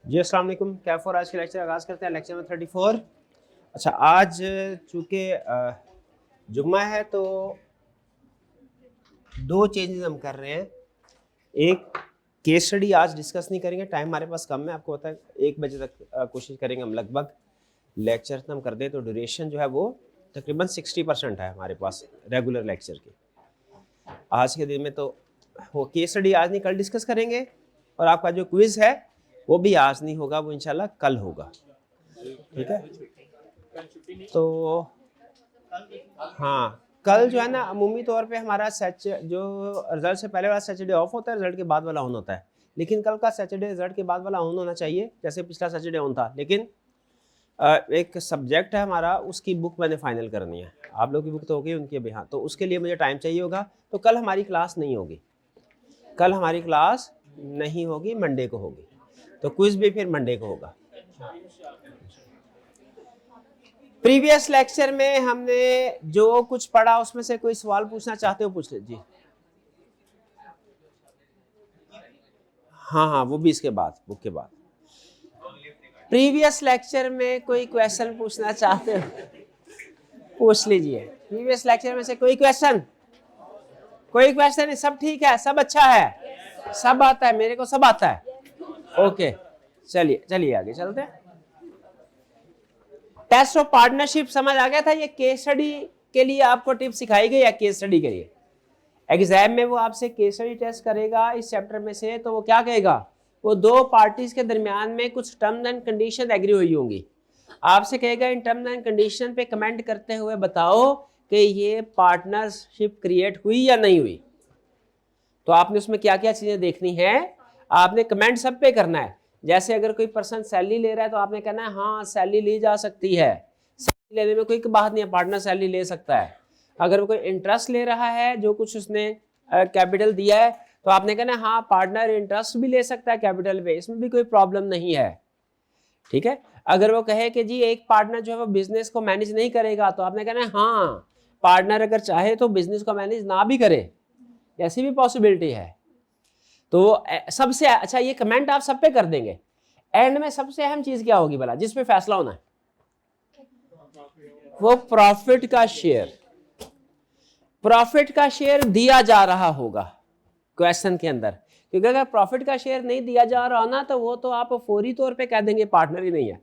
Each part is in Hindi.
जी अस्सलाम वालेकुम। कैफ और आज के लेक्चर आगाज़ करते हैं। Lecture number 34। अच्छा, आज चूँकि जुम्मा है तो दो चेंजेस हम कर रहे हैं। एक, केस स्टडी आज डिस्कस नहीं करेंगे, टाइम हमारे पास कम है। आपको पता है 1 बजे तक कोशिश करेंगे हम लगभग लेक्चर खत्म कर दें, तो ड्यूरेशन जो है वो तकरीबन 60% है हमारे पास रेगुलर लेक्चर की। आज के दिन में तो वो केस स्टडी आज नहीं, कल डिस्कस करेंगे। और आपका जो क्विज़ है वो भी आज नहीं होगा, वो इंशाल्लाह कल होगा। ठीक है, तो हाँ, कल जो है ना अमूमी तौर पे हमारा जो रिजल्ट से पहले वाला सैटरडे ऑफ होता है, रिजल्ट के बाद वाला ऑन होता है। लेकिन कल का सैटरडे रिजल्ट के बाद वाला ऑन होना चाहिए, जैसे पिछला सैटरडे ऑन था। लेकिन एक सब्जेक्ट है हमारा, उसकी बुक मैंने फाइनल करनी है। आप लोग की बुक तो होगी, उनकी अभी हाँ, तो उसके लिए मुझे टाइम चाहिए होगा। तो कल हमारी क्लास नहीं होगी, कल हमारी क्लास नहीं होगी, मंडे को होगी। तो क्विज भी फिर मंडे को होगा। प्रीवियस लेक्चर में हमने जो कुछ पढ़ा उसमें से कोई सवाल पूछना चाहते हो पूछ लीजिए। हाँ हाँ, वो भी इसके बाद, बुक के बाद। प्रीवियस लेक्चर में कोई क्वेश्चन पूछना चाहते हो पूछ लीजिए। प्रीवियस लेक्चर में से कोई क्वेश्चन नहीं? सब ठीक है, सब अच्छा है, सब आता है, मेरे को सब आता है। ओके, चलिए आगे चलते हैं। टेस्ट ऑफ पार्टनरशिप समझ आ गया था? ये केस स्टडी के लिए आपको टिप सिखाई गई है। केस स्टडी के लिए एग्जाम में वो आपसे केस स्टडी टेस्ट करेगा इस चैप्टर में से, तो वो क्या कहेगा, वो दो पार्टीज के दरमियान में कुछ टर्म्स एंड कंडीशन एग्री हुई होंगी। आपसे कहेगा इन टर्म्स एंड कंडीशन पे कमेंट करते हुए बताओ कि ये पार्टनरशिप क्रिएट हुई या नहीं हुई। तो आपने उसमें क्या क्या चीजें देखनी है, आपने कमेंट सब पे करना है। जैसे अगर कोई पर्सन सैलरी ले रहा है तो आपने कहना है हाँ सैलरी ली जा सकती है, सैलरी लेने में कोई बात नहीं है, पार्टनर सैलरी ले सकता है। अगर वो कोई इंटरेस्ट ले रहा है, जो कुछ उसने कैपिटल दिया है, तो आपने कहना है हाँ पार्टनर इंटरेस्ट भी ले सकता है कैपिटल पे, इसमें भी कोई प्रॉब्लम नहीं है। ठीक है, अगर वो कहे कि जी एक पार्टनर जो है वो बिजनेस को मैनेज नहीं करेगा, तो आपने कहना है हाँ पार्टनर अगर चाहे तो बिजनेस को मैनेज ना भी करे, ऐसी भी पॉसिबिलिटी है। तो सबसे अच्छा ये कमेंट आप सब पे कर देंगे। एंड में सबसे अहम चीज क्या होगी भला, जिसपे फैसला होना है, वो प्रॉफिट का शेयर। प्रॉफिट का शेयर दिया जा रहा होगा क्वेश्चन के अंदर, क्योंकि अगर प्रॉफिट का शेयर नहीं दिया जा रहा ना, तो वो तो आप फौरी तौर पे कह देंगे पार्टनर ही नहीं है।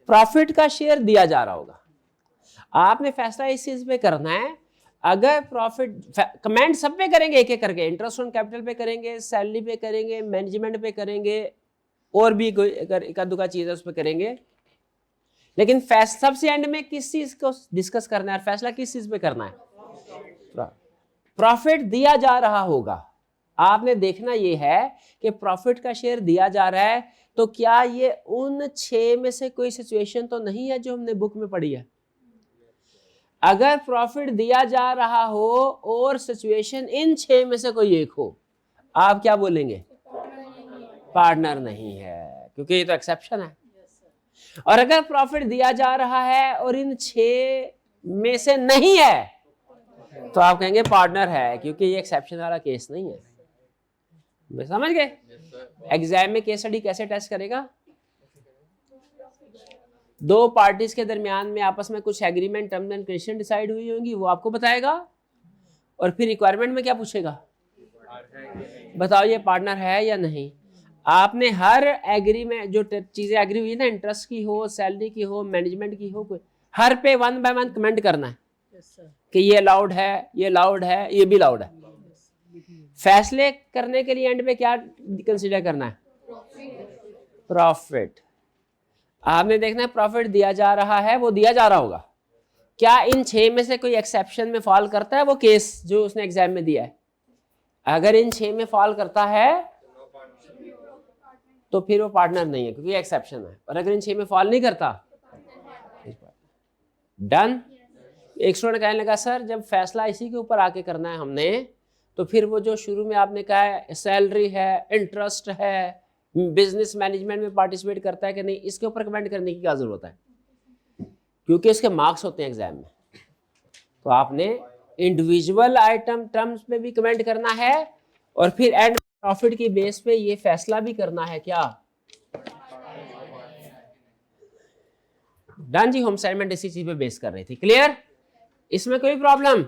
प्रॉफिट का शेयर दिया जा रहा होगा, आपने फैसला इस चीज पे करना है। अगर प्रॉफिट, कमेंट सब पे करेंगे एक एक करके, इंटरेस्ट ऑन कैपिटल पे करेंगे, सैलरी पे करेंगे, मैनेजमेंट पे करेंगे, और भी कोई अगर एक आध चीज है उस पर करेंगे। लेकिन सबसे एंड में किस चीज को डिस्कस करना है, फैसला किस चीज पे करना है, प्रॉफिट दिया जा रहा होगा। आपने देखना यह है कि प्रॉफिट का शेयर दिया जा रहा है, तो क्या ये उन 6 में से कोई सिचुएशन तो नहीं है जो हमने बुक में पढ़ी है। अगर प्रॉफिट दिया जा रहा हो और सिचुएशन इन 6 में से कोई एक हो, आप क्या बोलेंगे, पार्टनर नहीं है, क्योंकि ये तो एक्सेप्शन है। और अगर प्रॉफिट दिया जा रहा है और इन 6 में से नहीं है, तो आप कहेंगे पार्टनर है, क्योंकि ये एक्सेप्शन वाला केस नहीं है। समझ गए? एग्जाम में केस स्टडी कैसे टेस्ट करेगा, दो पार्टीज के दरमियान में आपस में कुछ agreement, terms and condition decide हुई होंगी, वो आपको बताएगा। और फिर रिक्वायरमेंट में क्या पूछेगा, बताओ ये पार्टनर है या नहीं। आपने हर एग्रीमेंट, जो चीजें एग्री हुई ना, इंटरेस्ट की हो, सैलरी की हो, मैनेजमेंट की हो, कोई हर पे 1 बाय 1 कमेंट करना है कि ये अलाउड है, ये अलाउड है, ये भी अलाउड है। फैसले करने के लिए एंड पे क्या कंसीडर करना है, प्रॉफिट। आपने देखना है प्रॉफिट दिया जा रहा है, वो दिया जा रहा होगा, क्या इन 6 में से कोई एक्सेप्शन में फॉल करता है वो केस जो उसने एग्जाम में दिया है। अगर इन 6 में फॉल करता है तो फिर वो पार्टनर नहीं है, क्योंकि एक्सेप्शन है। और अगर इन 6 में फॉल नहीं करता, डन। एक स्टूडेंट कहने लगा सर जब फैसला इसी के ऊपर आके करना है हमने, तो फिर वो जो शुरू में आपने कहा है सैलरी है, इंटरेस्ट है, बिजनेस मैनेजमेंट में पार्टिसिपेट करता है कि नहीं, इसके ऊपर कमेंट करने की क्या जरूरत है, क्योंकि इसके मार्क्स होते हैं एग्जाम में। तो आपने इंडिविजुअल आइटम टर्म्स पे भी कमेंट करना है, और फिर एंड प्रॉफिट की बेस पे ये फैसला भी करना है क्या डन जी, होम असाइनमेंट इसी चीज पे बेस कर रही थी। क्लियर? इसमें कोई प्रॉब्लम?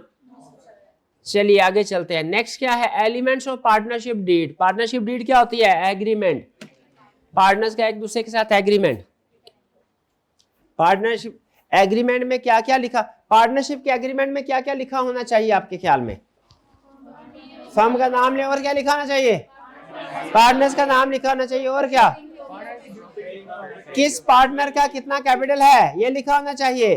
चलिए आगे चलते हैं। नेक्स्ट क्या है? Elements of partnership deed. Partnership deed क्या होती है? एग्रीमेंट, पार्टनर्स का एक दूसरे के साथ एग्रीमेंट। पार्टनरशिप एग्रीमेंट में क्या क्या लिखा? पार्टनरशिप के एग्रीमेंट में क्या क्या लिखा होना चाहिए आपके ख्याल में? फर्म का नाम ले, और क्या लिखा होना चाहिए? पार्टनर्स का नाम लिखा होना चाहिए, और क्या? किस पार्टनर का कितना कैपिटल है ये लिखा होना चाहिए।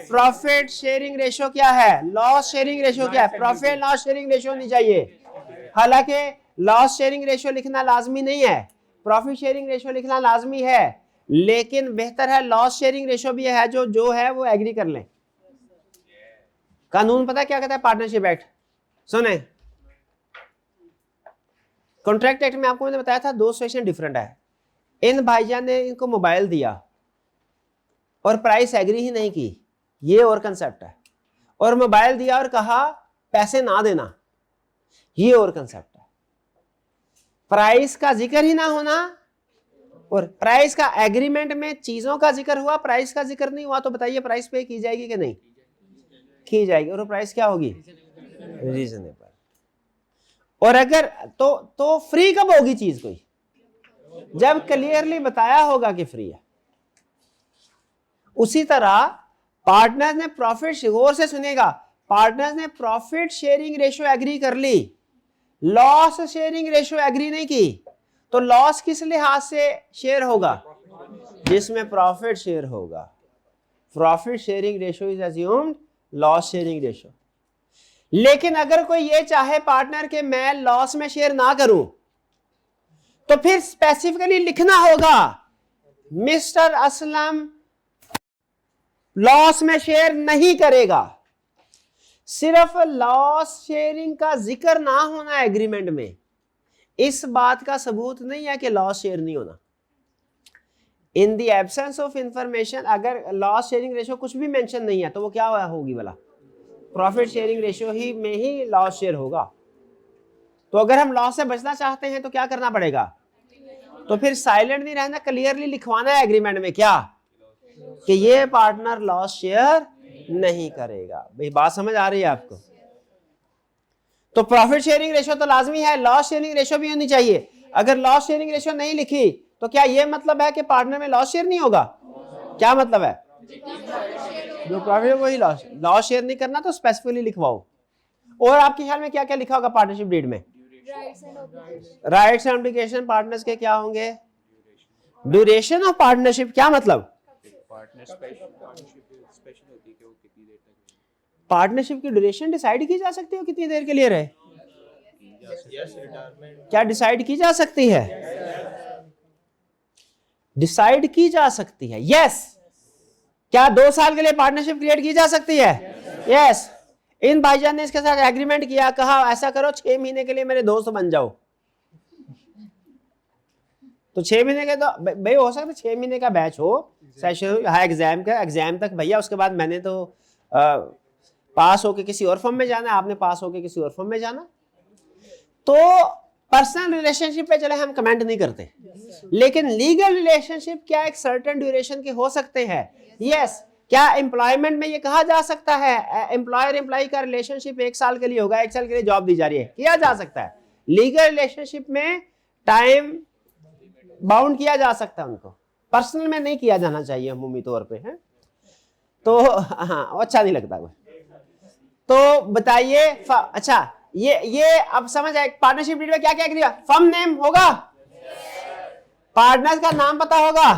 प्रॉफिट शेयरिंग रेशियो क्या है, लॉस शेयरिंग रेशियो क्या है, प्रॉफिट लॉस शेयरिंग रेशियो नहीं चाहिए। हालांकि लॉस शेयरिंग रेशियो लिखना लाजमी नहीं है, प्रॉफिट शेयरिंग रेशियो लिखना लाजमी है, लेकिन बेहतर है लॉस शेयरिंग रेशियो भी है, जो है वो एग्री कर लें। कानून पता क्या कहता है? पार्टनरशिप एक्ट सुने, कॉन्ट्रैक्ट एक्ट में आपको मैंने बताया था दो सेक्शन डिफरेंट है। इन भाईजान ने इनको मोबाइल दिया और प्राइस एग्री ही नहीं की, ये और कंसेप्ट है। और मोबाइल दिया और कहा पैसे ना देना, ये और कंसेप्ट है। प्राइस का जिक्र ही ना होना और प्राइस का एग्रीमेंट में चीजों का जिक्र हुआ, प्राइस का जिक्र नहीं हुआ, तो बताइए प्राइस पे की जाएगी कि नहीं की जाएगी? और प्राइस क्या होगी? रीजनेबल। और अगर तो फ्री कब होगी चीज कोई? जब क्लियरली बताया होगा कि फ्री है। उसी तरह पार्टनर ने प्रॉफिट, गौर से सुनेगा, पार्टनर्स ने प्रॉफिट शेयरिंग रेशियो एग्री कर ली, लॉस शेयरिंग रेशियो एग्री नहीं की, तो लॉस किस लिहाज से शेयर होगा? जिसमें प्रॉफिट शेयर होगा। Profit sharing ratio is assumed, loss sharing ratio. लेकिन अगर कोई ये चाहे पार्टनर के मैं लॉस में शेयर ना करूं, तो फिर स्पेसिफिकली लिखना होगा मिस्टर असलम लॉस में शेयर नहीं करेगा। सिर्फ लॉस शेयरिंग का जिक्र ना होना एग्रीमेंट में इस बात का सबूत नहीं है कि लॉस शेयर नहीं होना। In the absence of information, अगर लॉस शेयरिंग रेशियो कुछ भी मेंशन नहीं है तो वो क्या होगी भला? प्रॉफिट शेयरिंग रेशियो ही में ही लॉस शेयर होगा। तो अगर हम लॉस से बचना चाहते हैं तो क्या करना पड़ेगा? तो फिर साइलेंट नहीं रहना, क्लियरली लिखवाना है एग्रीमेंट में क्या कि ये पार्टनर लॉस शेयर नहीं करेगा। भाई बात समझ आ रही है आपको? तो प्रॉफिट शेयरिंग रेशियो तो लाजमी है, लॉस शेयरिंग रेशियो भी होनी चाहिए। अगर लॉस शेयरिंग रेशियो नहीं लिखी तो क्या ये मतलब है कि पार्टनर में लॉस शेयर नहीं होगा? क्या मतलब है? जो प्रॉफिट वही लॉस शेयर नहीं करना, तो स्पेसिफिकली लिखवाओ। और आपके ख्याल में क्या क्या लिखा होगा पार्टनरशिप डीड में? राइट्स एंड ऑब्लिगेशन पार्टनर्स के क्या होंगे? ड्यूरेशन ऑफ पार्टनरशिप क्या मतलब? पार्टनरशिप की ड्यूरेशन डिसाइड की जा सकती है कितनी देर के लिए रहे? क्या डिसाइड की जा सकती है? डिसाइड की जा सकती है, यस। क्या 2 साल के लिए पार्टनरशिप क्रिएट की जा सकती है? यस। इन भाईजान ने इसके साथ एग्रीमेंट किया, कहा ऐसा करो 6 महीने के लिए मेरे दोस्त बन जाओ। तो 6 महीने के, तो भाई हो सकता है 6 महीने का बैच हो, सेशन हाँ एग्जाम का, एग्जाम तक भैया, उसके बाद मैंने तो पास होके किसी और फॉर्म में जाना है, आपने पास होके किसी और फॉर्म में जाना। तो पर्सनल रिलेशनशिप पे चले हम कमेंट नहीं करते, लेकिन लीगल रिलेशनशिप क्या एक सर्टेन ड्यूरेशन के हो सकते हैं? यस। क्या एम्प्लॉयमेंट में ये कहा जा सकता है एम्प्लॉयर एम्प्लॉय का रिलेशनशिप 1 साल के लिए होगा, 1 साल के लिए जॉब दी जा रही है? किया जा सकता है। लीगल रिलेशनशिप में टाइम बाउंड किया जा सकता है, उनको पर्सनल में नहीं किया जाना चाहिए अमूमी तौर पे है। तो हाँ अच्छा नहीं लगता कोई। तो बताइए अच्छा ये अब समझ आए पार्टनरशिप डीड में क्या क्या किया? फर्म नेम होगा, पार्टनर का नाम पता होगा,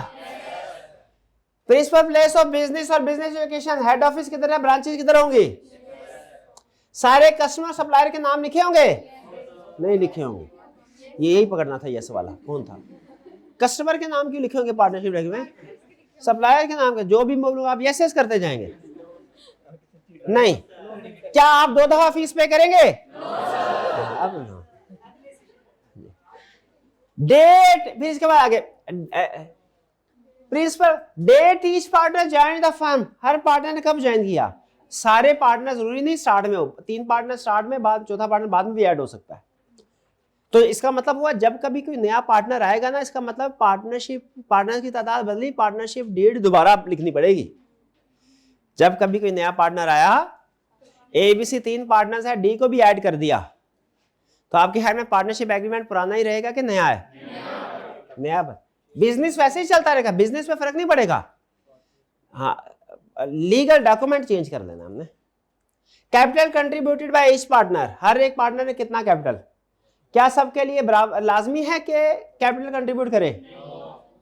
प्रिंसिपल प्लेस ऑफ बिजनेस और बिजनेस लोकेशन, हेड ऑफिस किधर है, ब्रांचेस किधर होंगी, सारे कस्टमर सप्लायर के नाम लिखे होंगे? नहीं लिखे होंगे। यही पकड़ना था, यस वाला कौन था? कस्टमर के नाम क्यों लिखे होंगे पार्टनरशिप डीड में? सप्लायर के नाम का जो भी बोलूंगा आप यस यस करते जाएंगे। नहीं, क्या आप 2 दफा फीस पे करेंगे? अब ना। डेट, फिर इसके बाद आगे principal date each partner join the firm, हर पार्टनर ने कब ज्वाइन किया? सारे पार्टनर जरूरी नहीं स्टार्ट में हो, 3 पार्टनर स्टार्ट में, बाद चौथा पार्टनर बाद में भी ऐड हो सकता है। तो इसका मतलब हुआ जब कभी कोई नया पार्टनर आएगा ना, इसका मतलब पार्टनर की तादाद बदली, पार्टनरशिप डीड दोबारा लिखनी पड़ेगी। जब कभी कोई नया पार्टनर आया, ABC 3 पार्टनर्स है, डी को भी ऐड कर दिया, तो आपके ख्याल में पार्टनरशिप एग्रीमेंट पुराना ही रहेगा कि नया है? नया। बिजनेस वैसे ही चलता रहेगा, बिजनेस में फर्क नहीं पड़ेगा। हाँ, लीगल डॉक्यूमेंट चेंज कर लेना हमने। Capital contributed by each partner, हर एक पार्टनर ने कितना कैपिटल? क्या सबके लिए बराबर लाजमी है कि कैपिटल कंट्रीब्यूट करे?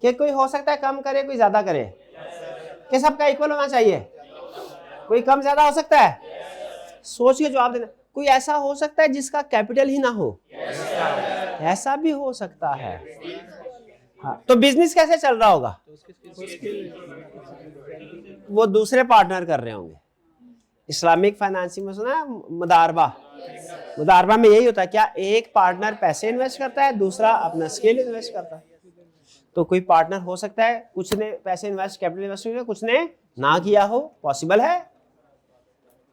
कि कोई हो सकता है कम करे, कोई ज्यादा करे? कि सबका इक्वल होना चाहिए? कोई कम ज्यादा हो सकता है? सोच के जवाब देना। कोई ऐसा हो सकता है जिसका कैपिटल ही ना हो? ऐसा भी हो सकता है। हाँ, तो बिजनेस कैसे चल रहा होगा? वो दूसरे पार्टनर कर रहे होंगे। इस्लामिक फाइनेंसिंग में सुना है मुदारबा? मुदारबा में यही होता है, क्या एक पार्टनर पैसे इन्वेस्ट करता है, दूसरा अपना स्किल इन्वेस्ट करता है। तो कोई पार्टनर हो सकता है कुछ ने पैसे इन्वेस्ट, कैपिटल इन्वेस्ट किया, कुछ ने ना किया हो, पॉसिबल है,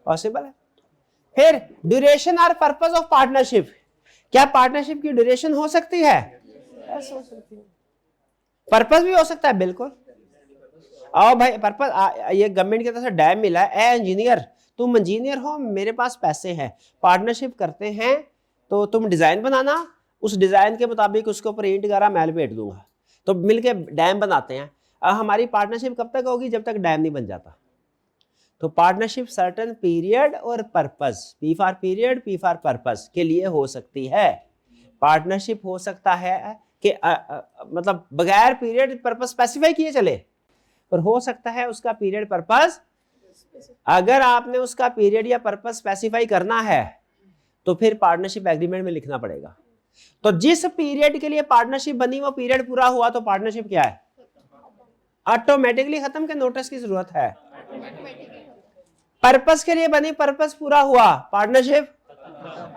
पॉसिबल है। फिर ड्यूरेशन और पर्पस ऑफ पार्टनरशिप, क्या पार्टनरशिप की ड्यूरेशन हो सकती है? ऐसा हो सकती है। पर्पस भी हो सकता है, बिल्कुल। आओ भाई, पर्पस ये गवर्नमेंट की तरफ से डैम मिला है, ए इंजीनियर, तुम इंजीनियर हो, मेरे पास पैसे हैं, पार्टनरशिप करते हैं, तो तुम डिजाइन बनाना, उस डिजाइन के मुताबिक उसके ऊपर ईंट गारा मैं लपेट दूंगा, तो मिलके डैम बनाते हैं। हमारी पार्टनरशिप कब तक होगी? जब तक डैम नहीं बन जाता। तो पार्टनरशिप सर्टेन पीरियड और purpose, P for period, P for purpose के लिए हो सकती है। पार्टनरशिप हो सकता है कि मतलब बगैर पीरियड पर्पस स्पेसिफाई किए चले, और हो सकता है उसका पीरियड पर्पस, अगर आपने उसका पीरियड या पर्पस स्पेसिफाई करना है तो फिर पार्टनरशिप एग्रीमेंट में लिखना पड़ेगा। तो जिस पीरियड के लिए पार्टनरशिप बनी वो पीरियड पूरा हुआ तो पार्टनरशिप क्या है? ऑटोमेटिकली खत्म, के नोटिस की जरूरत है? पर्पस के लिए बनी, पर्पस पूरा हुआ, पार्टनरशिप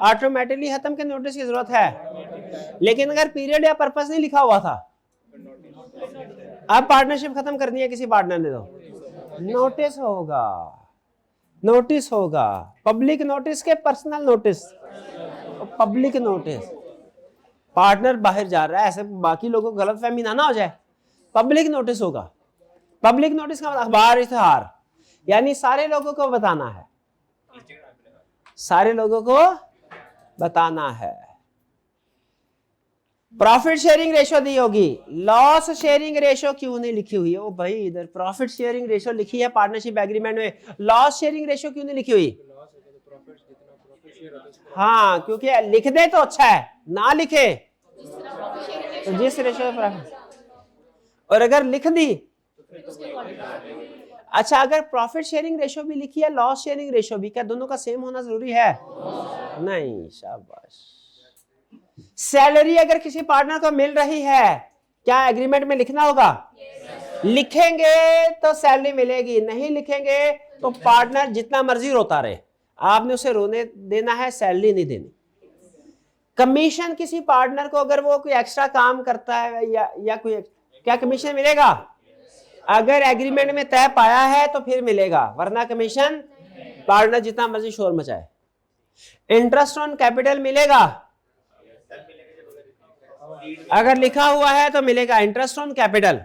ऑटोमेटिकली खत्म, के नोटिस की जरूरत है। लेकिन अगर पीरियड या पर्पस नहीं लिखा हुआ था, अब पार्टनरशिप खत्म करनी है किसी पार्टनर ने, तो नोटिस होगा, नोटिस होगा, पब्लिक नोटिस के personal notice, public notice. Partner बाहर जा रहा है, ऐसे बाकी लोगों को गलतफहमी ना हो जाए, पब्लिक नोटिस होगा। पब्लिक नोटिस का मतलब अखबार, इश्तिहार, यानी सारे लोगों को बताना है, सारे लोगों को बताना है। प्रॉफिट शेयरिंग रेशो दी होगी, लॉस शेयरिंग रेशो क्यों नहीं लिखी हुई है? ओ भाई, इधर प्रॉफिट शेयरिंग रेशो लिखी है पार्टनरशिप एग्रीमेंट में, लॉस शेयरिंग रेशो क्यों नहीं लिखी हुई? हाँ, क्योंकि लिख दे तो अच्छा है, ना लिखे तो जिस रेशो पर, और अगर लिख दी, अच्छा, अगर प्रॉफिट शेयरिंग रेशो भी लिखी है, लॉस शेयरिंग रेशो भी, क्या दोनों का सेम होना जरूरी है? नहीं, शाबाश। सैलरी अगर किसी पार्टनर को मिल रही है, क्या एग्रीमेंट में लिखना होगा? लिखेंगे तो सैलरी मिलेगी, नहीं लिखेंगे तो पार्टनर जितना मर्जी रोता रहे, आपने उसे रोने देना है, सैलरी नहीं देनी। कमीशन किसी पार्टनर को अगर वो कोई एक्स्ट्रा काम करता है या कोई, क्या कमीशन मिलेगा? अगर एग्रीमेंट में तय पाया है तो फिर मिलेगा, वरना कमीशन पार्टनर जितना मर्जी शोर मचाए। इंटरेस्ट ऑन कैपिटल मिलेगा, अगर लिखा हुआ है तो मिलेगा इंटरेस्ट ऑन कैपिटल,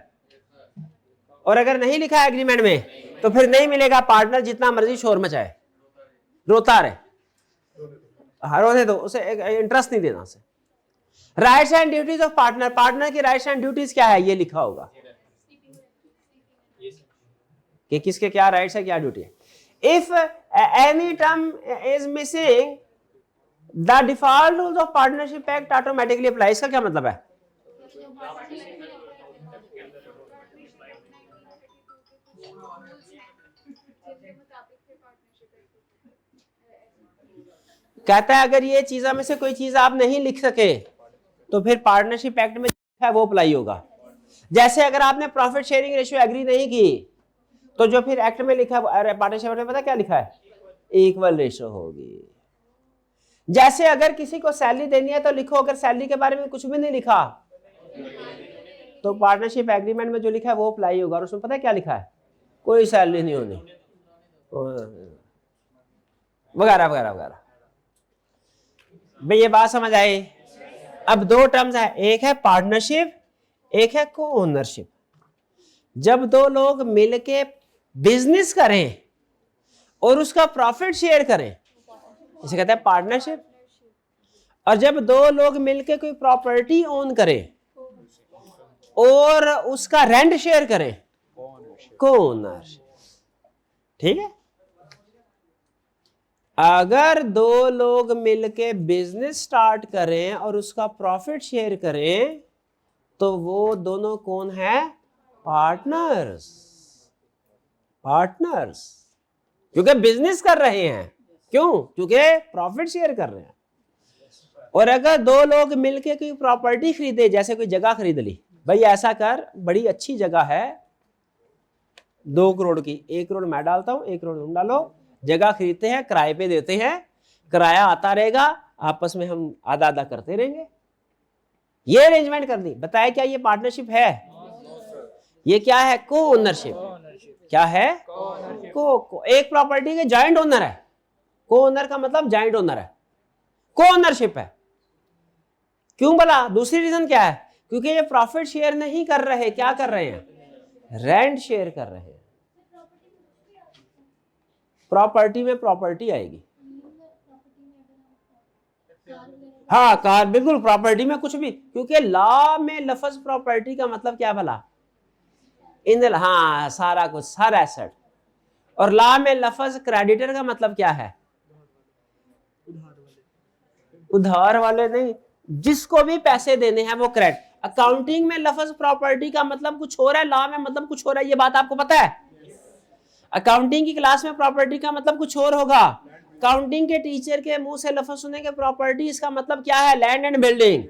और अगर नहीं लिखा है एग्रीमेंट में तो फिर नहीं मिलेगा, पार्टनर जितना मर्जी शोर मचाए, रोता रहे, रोने दो उसे, इंटरेस्ट नहीं देना उसे। Rights and duties of partner, partner की राइट्स एंड ड्यूटीज क्या है, ये लिखा होगा कि किसके क्या राइट्स है, क्या ड्यूटी है। If any term is missing, the default rules of partnership act automatically apply. इसका क्या मतलब है? कहता है अगर ये चीजों में से कोई चीज आप नहीं लिख सके तो फिर पार्टनरशिप एक्ट में है वो अप्लाई होगा। जैसे अगर आपने प्रॉफिट शेयरिंग रेशियो एग्री नहीं की तो जो फिर एक्ट में लिखा है पार्टनरशिप में, पता क्या लिखा है? इक्वल रेशियो होगी। जैसे अगर किसी को सैलरी देनी है तो लिखो, अगर सैलरी के बारे में कुछ भी नहीं लिखा तो पार्टनरशिप एग्रीमेंट में जो लिखा है वो अप्लाई होगा, और उसमें पता है क्या लिखा है? कोई सैलरी नहीं होनी, वगैरह वगैरह वगैरह। भाई ये बात समझ आई? अब दो टर्म्स है, एक है पार्टनरशिप, एक है को ओनरशिप। जब दो लोग मिलके बिजनेस करें और उसका प्रॉफिट शेयर करें, इसे कहते हैं पार्टनरशिप। और जब दो लोग मिलके कोई प्रॉपर्टी ओन करें और उसका रेंट शेयर करें, को ओनरशिप। ठीक है। अगर दो लोग मिलके बिजनेस स्टार्ट करें और उसका प्रॉफिट शेयर करें तो वो दोनों कौन है? पार्टनर्स। पार्टनर्स, क्योंकि बिजनेस कर रहे हैं। क्यों? क्योंकि प्रॉफिट शेयर कर रहे हैं। और अगर दो लोग मिलके कोई प्रॉपर्टी खरीदे, जैसे कोई जगह खरीद ली, भाई ऐसा कर, बड़ी अच्छी जगह है 2 करोड़ की, 1 करोड़ मैं डालता हूं, 1 करोड़ तुम डालो, जगह खरीदते हैं, किराए पे देते हैं, किराया आता रहेगा, आपस में हम आधा आधा करते रहेंगे। ये अरेंजमेंट कर दी। बताया क्या ये पार्टनरशिप है? ये क्या है? को ओनरशिप। क्या है? को एक प्रॉपर्टी के जॉइंट ओनर है। को ओनर का मतलब जॉइंट ओनर है, को ओनरशिप है। क्यों बोला? दूसरी रीजन क्या है? क्योंकि ये प्रॉफिट शेयर नहीं कर रहे, क्या कर रहे हैं? रेंट शेयर कर रहे हैं। प्रॉपर्टी में प्रॉपर्टी आएगी। हाँ कार, बिल्कुल प्रॉपर्टी में कुछ भी, क्योंकि लॉ में लफ्ज प्रॉपर्टी का मतलब क्या भला? इन, हाँ सारा कुछ, हर एसेट। और लॉ में लफ्ज क्रेडिटर का मतलब क्या है? उधार वाले नहीं, जिसको भी पैसे देने हैं वो क्रेडिट। अकाउंटिंग में लफ्ज प्रॉपर्टी का मतलब कुछ हो रहा है, लॉ में मतलब कुछ हो रहा है, ये बात आपको पता है? अकाउंटिंग की क्लास में प्रॉपर्टी का मतलब कुछ और होगा। अकाउंटिंग के टीचर के मुंह से लफ्ज सुनेंगे प्रॉपर्टी, इसका मतलब क्या है? Land and building.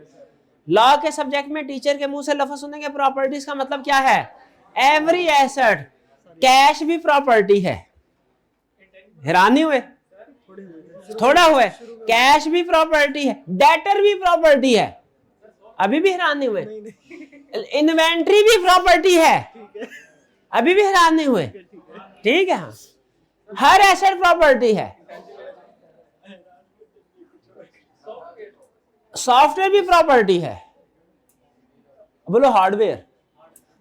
लॉ के सब्जेक्ट में टीचर के मुंह से लफ्ज सुनेंगे प्रॉपर्टी, इसका मतलब क्या है? Every asset. कैश भी प्रॉपर्टी है। हैरान नहीं हुए? थोड़ा हुए। कैश भी प्रॉपर्टी है, डेटर भी प्रॉपर्टी है। अभी भी हैरान नहीं हुए? इन्वेंट्री भी प्रॉपर्टी है। अभी भी हैरान नहीं हुए? ठीक है। हाँ, हर एसेट प्रॉपर्टी है। सॉफ्टवेयर भी प्रॉपर्टी है। बोलो हार्डवेयर।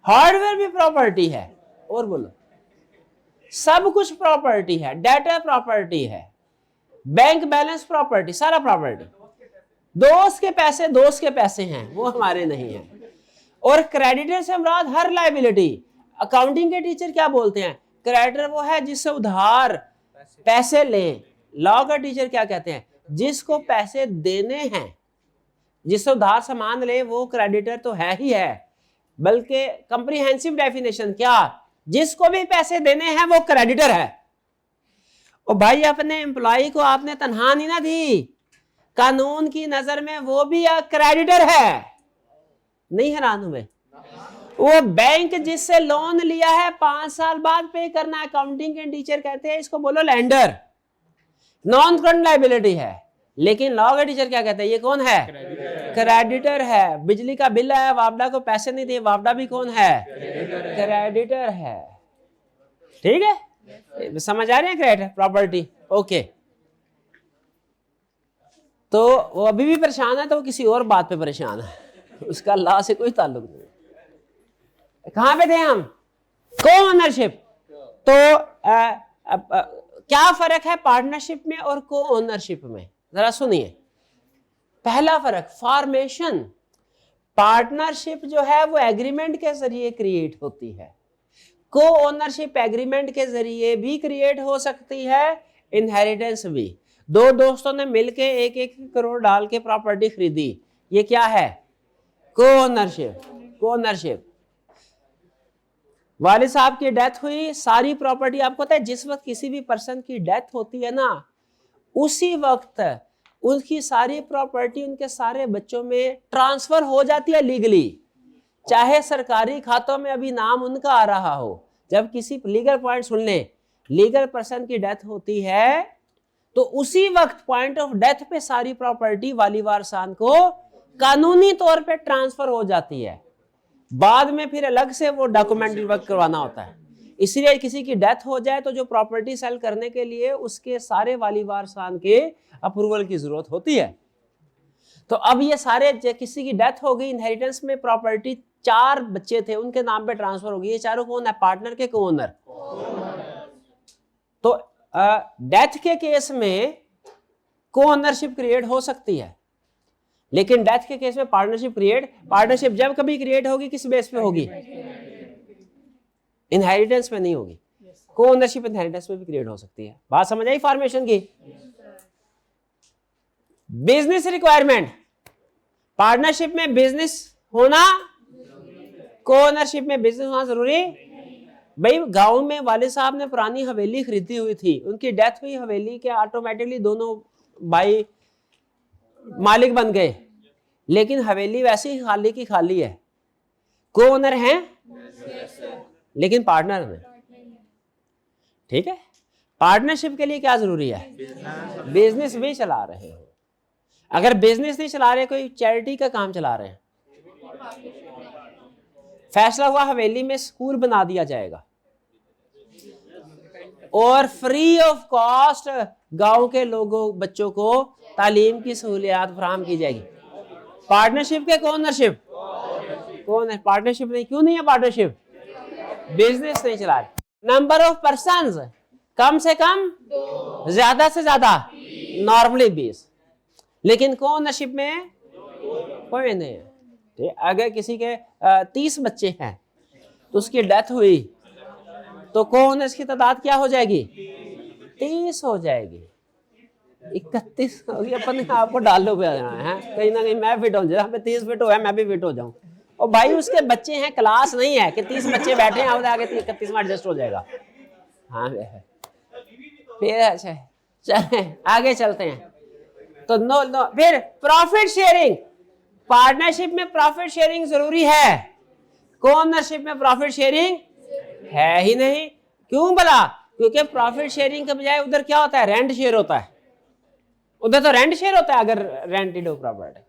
हार्डवेयर भी प्रॉपर्टी है। और बोलो, सब कुछ प्रॉपर्टी है। डाटा प्रॉपर्टी है, बैंक बैलेंस प्रॉपर्टी, सारा प्रॉपर्टी। दोस्त के पैसे हैं, वो हमारे नहीं है। और क्रेडिटर से मुराद हर लायबिलिटी। अकाउंटिंग के टीचर क्या बोलते हैं? क्रेडिटर वो है जिससे उधार पैसे लें। लॉ का टीचर क्या कहते हैं? जिसको पैसे देने हैं, जिससे उधार सामान ले, वो क्रेडिटर तो है ही है। बल्कि कंप्रीहेंसिव डेफिनेशन क्या? जिसको भी पैसे देने हैं वो क्रेडिटर है। और भाई अपने एम्प्लॉय को आपने तनख्वाह नहीं ना दी, कानून की नजर में वो भी क्रेडिटर है। नहीं हैरान हुए? वो बैंक जिससे लोन लिया है 5 साल बाद पे करना, अकाउंटिंग के टीचर कहते हैं इसको बोलो लेंडर, नॉन करंट लायबिलिटी है। लेकिन लॉ का टीचर क्या कहते हैं? ये कौन है? क्रेडिटर है। बिजली का बिल आया, वापडा को पैसे नहीं दिए, वापडा भी कौन है? क्रेडिटर है। ठीक है, समझ आ रहे हैं? Creditor property. ओके, तो वो अभी भी परेशान है, तो वो किसी और बात पे परेशान है, उसका लॉ से कोई ताल्लुक नहीं। कहां पे थे हम? को ओनरशिप। तो क्या फर्क है पार्टनरशिप में और को ओनरशिप में? जरा सुनिए। पहला फर्क, फॉर्मेशन। पार्टनरशिप जो है वो एग्रीमेंट के जरिए क्रिएट होती है। को ओनरशिप एग्रीमेंट के जरिए भी क्रिएट हो सकती है, इनहेरिटेंस भी। दो दोस्तों ने मिलके 1-1 करोड़ डाल के प्रॉपर्टी खरीदी, ये क्या है? को ओनरशिप। को ओनरशिप। वालिद साहब की डेथ हुई, सारी प्रॉपर्टी, आपको पता है जिस वक्त किसी भी पर्सन की डेथ होती है ना, उसी वक्त उनकी सारी प्रॉपर्टी उनके सारे बच्चों में ट्रांसफर हो जाती है लीगली, चाहे सरकारी खातों में अभी नाम उनका आ रहा हो। जब किसी लीगल पॉइंट सुन ले, लीगल पर्सन की डेथ होती है तो उसी वक्त पॉइंट ऑफ डेथ पे सारी प्रॉपर्टी वाली वारसान को कानूनी तौर पे ट्रांसफर हो जाती है। बाद में फिर अलग से वो डॉक्यूमेंट्री वर्क करवाना होता है। इसलिए किसी की डेथ हो जाए तो जो प्रॉपर्टी सेल करने के लिए उसके सारे वाली वारसान के अप्रूवल की जरूरत होती है। तो अब ये सारे किसी की डेथ हो गई, इनहेरिटेंस में प्रॉपर्टी 4 बच्चे थे उनके नाम पे ट्रांसफर हो गई, ये चारों कौन है? पार्टनर के को ओनर। तो डेथ के केस में को ओनरशिप क्रिएट हो सकती है, लेकिन डेथ के केस में पार्टनरशिप जब कभी क्रिएट होगी किस बेस पे होगी? इनहेरिटेंस में नहीं होगी। को ओनरशिप इनहेरिटेंस में भी क्रिएट हो सकती है। बात समझ आई फॉर्मेशन की? बिजनेस रिक्वायरमेंट, पार्टनरशिप में बिजनेस होना, को ओनरशिप में बिजनेस होना जरूरी। भाई गांव में वाले साहब ने पुरानी हवेली खरीदी हुई थी, उनकी डेथ हुई, हवेली के ऑटोमेटिकली दोनों भाई मालिक बन गए, लेकिन हवेली वैसे ही खाली की खाली है, को ओनर हैं लेकिन पार्टनर नहीं। ठीक है, पार्टनरशिप के लिए क्या जरूरी है? बिजनेस भी चला रहे हो। अगर बिजनेस नहीं चला रहे, कोई चैरिटी का काम चला रहे हैं, फैसला हुआ हवेली में स्कूल बना दिया जाएगा और फ्री ऑफ कॉस्ट गांव के लोगों बच्चों को तालीम की सहूलियात फराहम की जाएगी। पार्टनरशिप के ओनरशिप कौन है? पार्टनरशिप नहीं। क्यों नहीं है पार्टनरशिप? बिजनेस नहीं चला रहे। नंबर ऑफ पर्संस कम से कम, ज्यादा से ज्यादा नॉर्मली 20, लेकिन को ओनरशिप में कोई नहीं है। ठीक, अगर किसी के 30 बच्चे हैं तो उसकी डेथ हुई तो को ओनर्स की तादाद क्या हो जाएगी? 30 हो जाएगी। 31 होगी। अपन आपको डाल लो है, कहीं ना कहीं मैं फिट हो जाऊँ, 30 फिट हो, मैं भी फिट हो जाऊं। और भाई उसके बच्चे हैं, क्लास नहीं है कि 30 बच्चे बैठे हैं, आगे 31 में एडजस्ट हो जाएगा। हाँ फिर अच्छा चले आगे चलते हैं। तो नो फिर प्रॉफिट शेयरिंग, पार्टनरशिप में प्रॉफिट शेयरिंग जरूरी है, को ओनरशिप में प्रॉफिट शेयरिंग है ही नहीं। क्यों भला? क्योंकि प्रॉफिट शेयरिंग के बजाय उधर क्या होता है? रेंट शेयर होता है। उधर तो रेंट शेयर होता है अगर रेंटेड हो प्रॉपर्टी।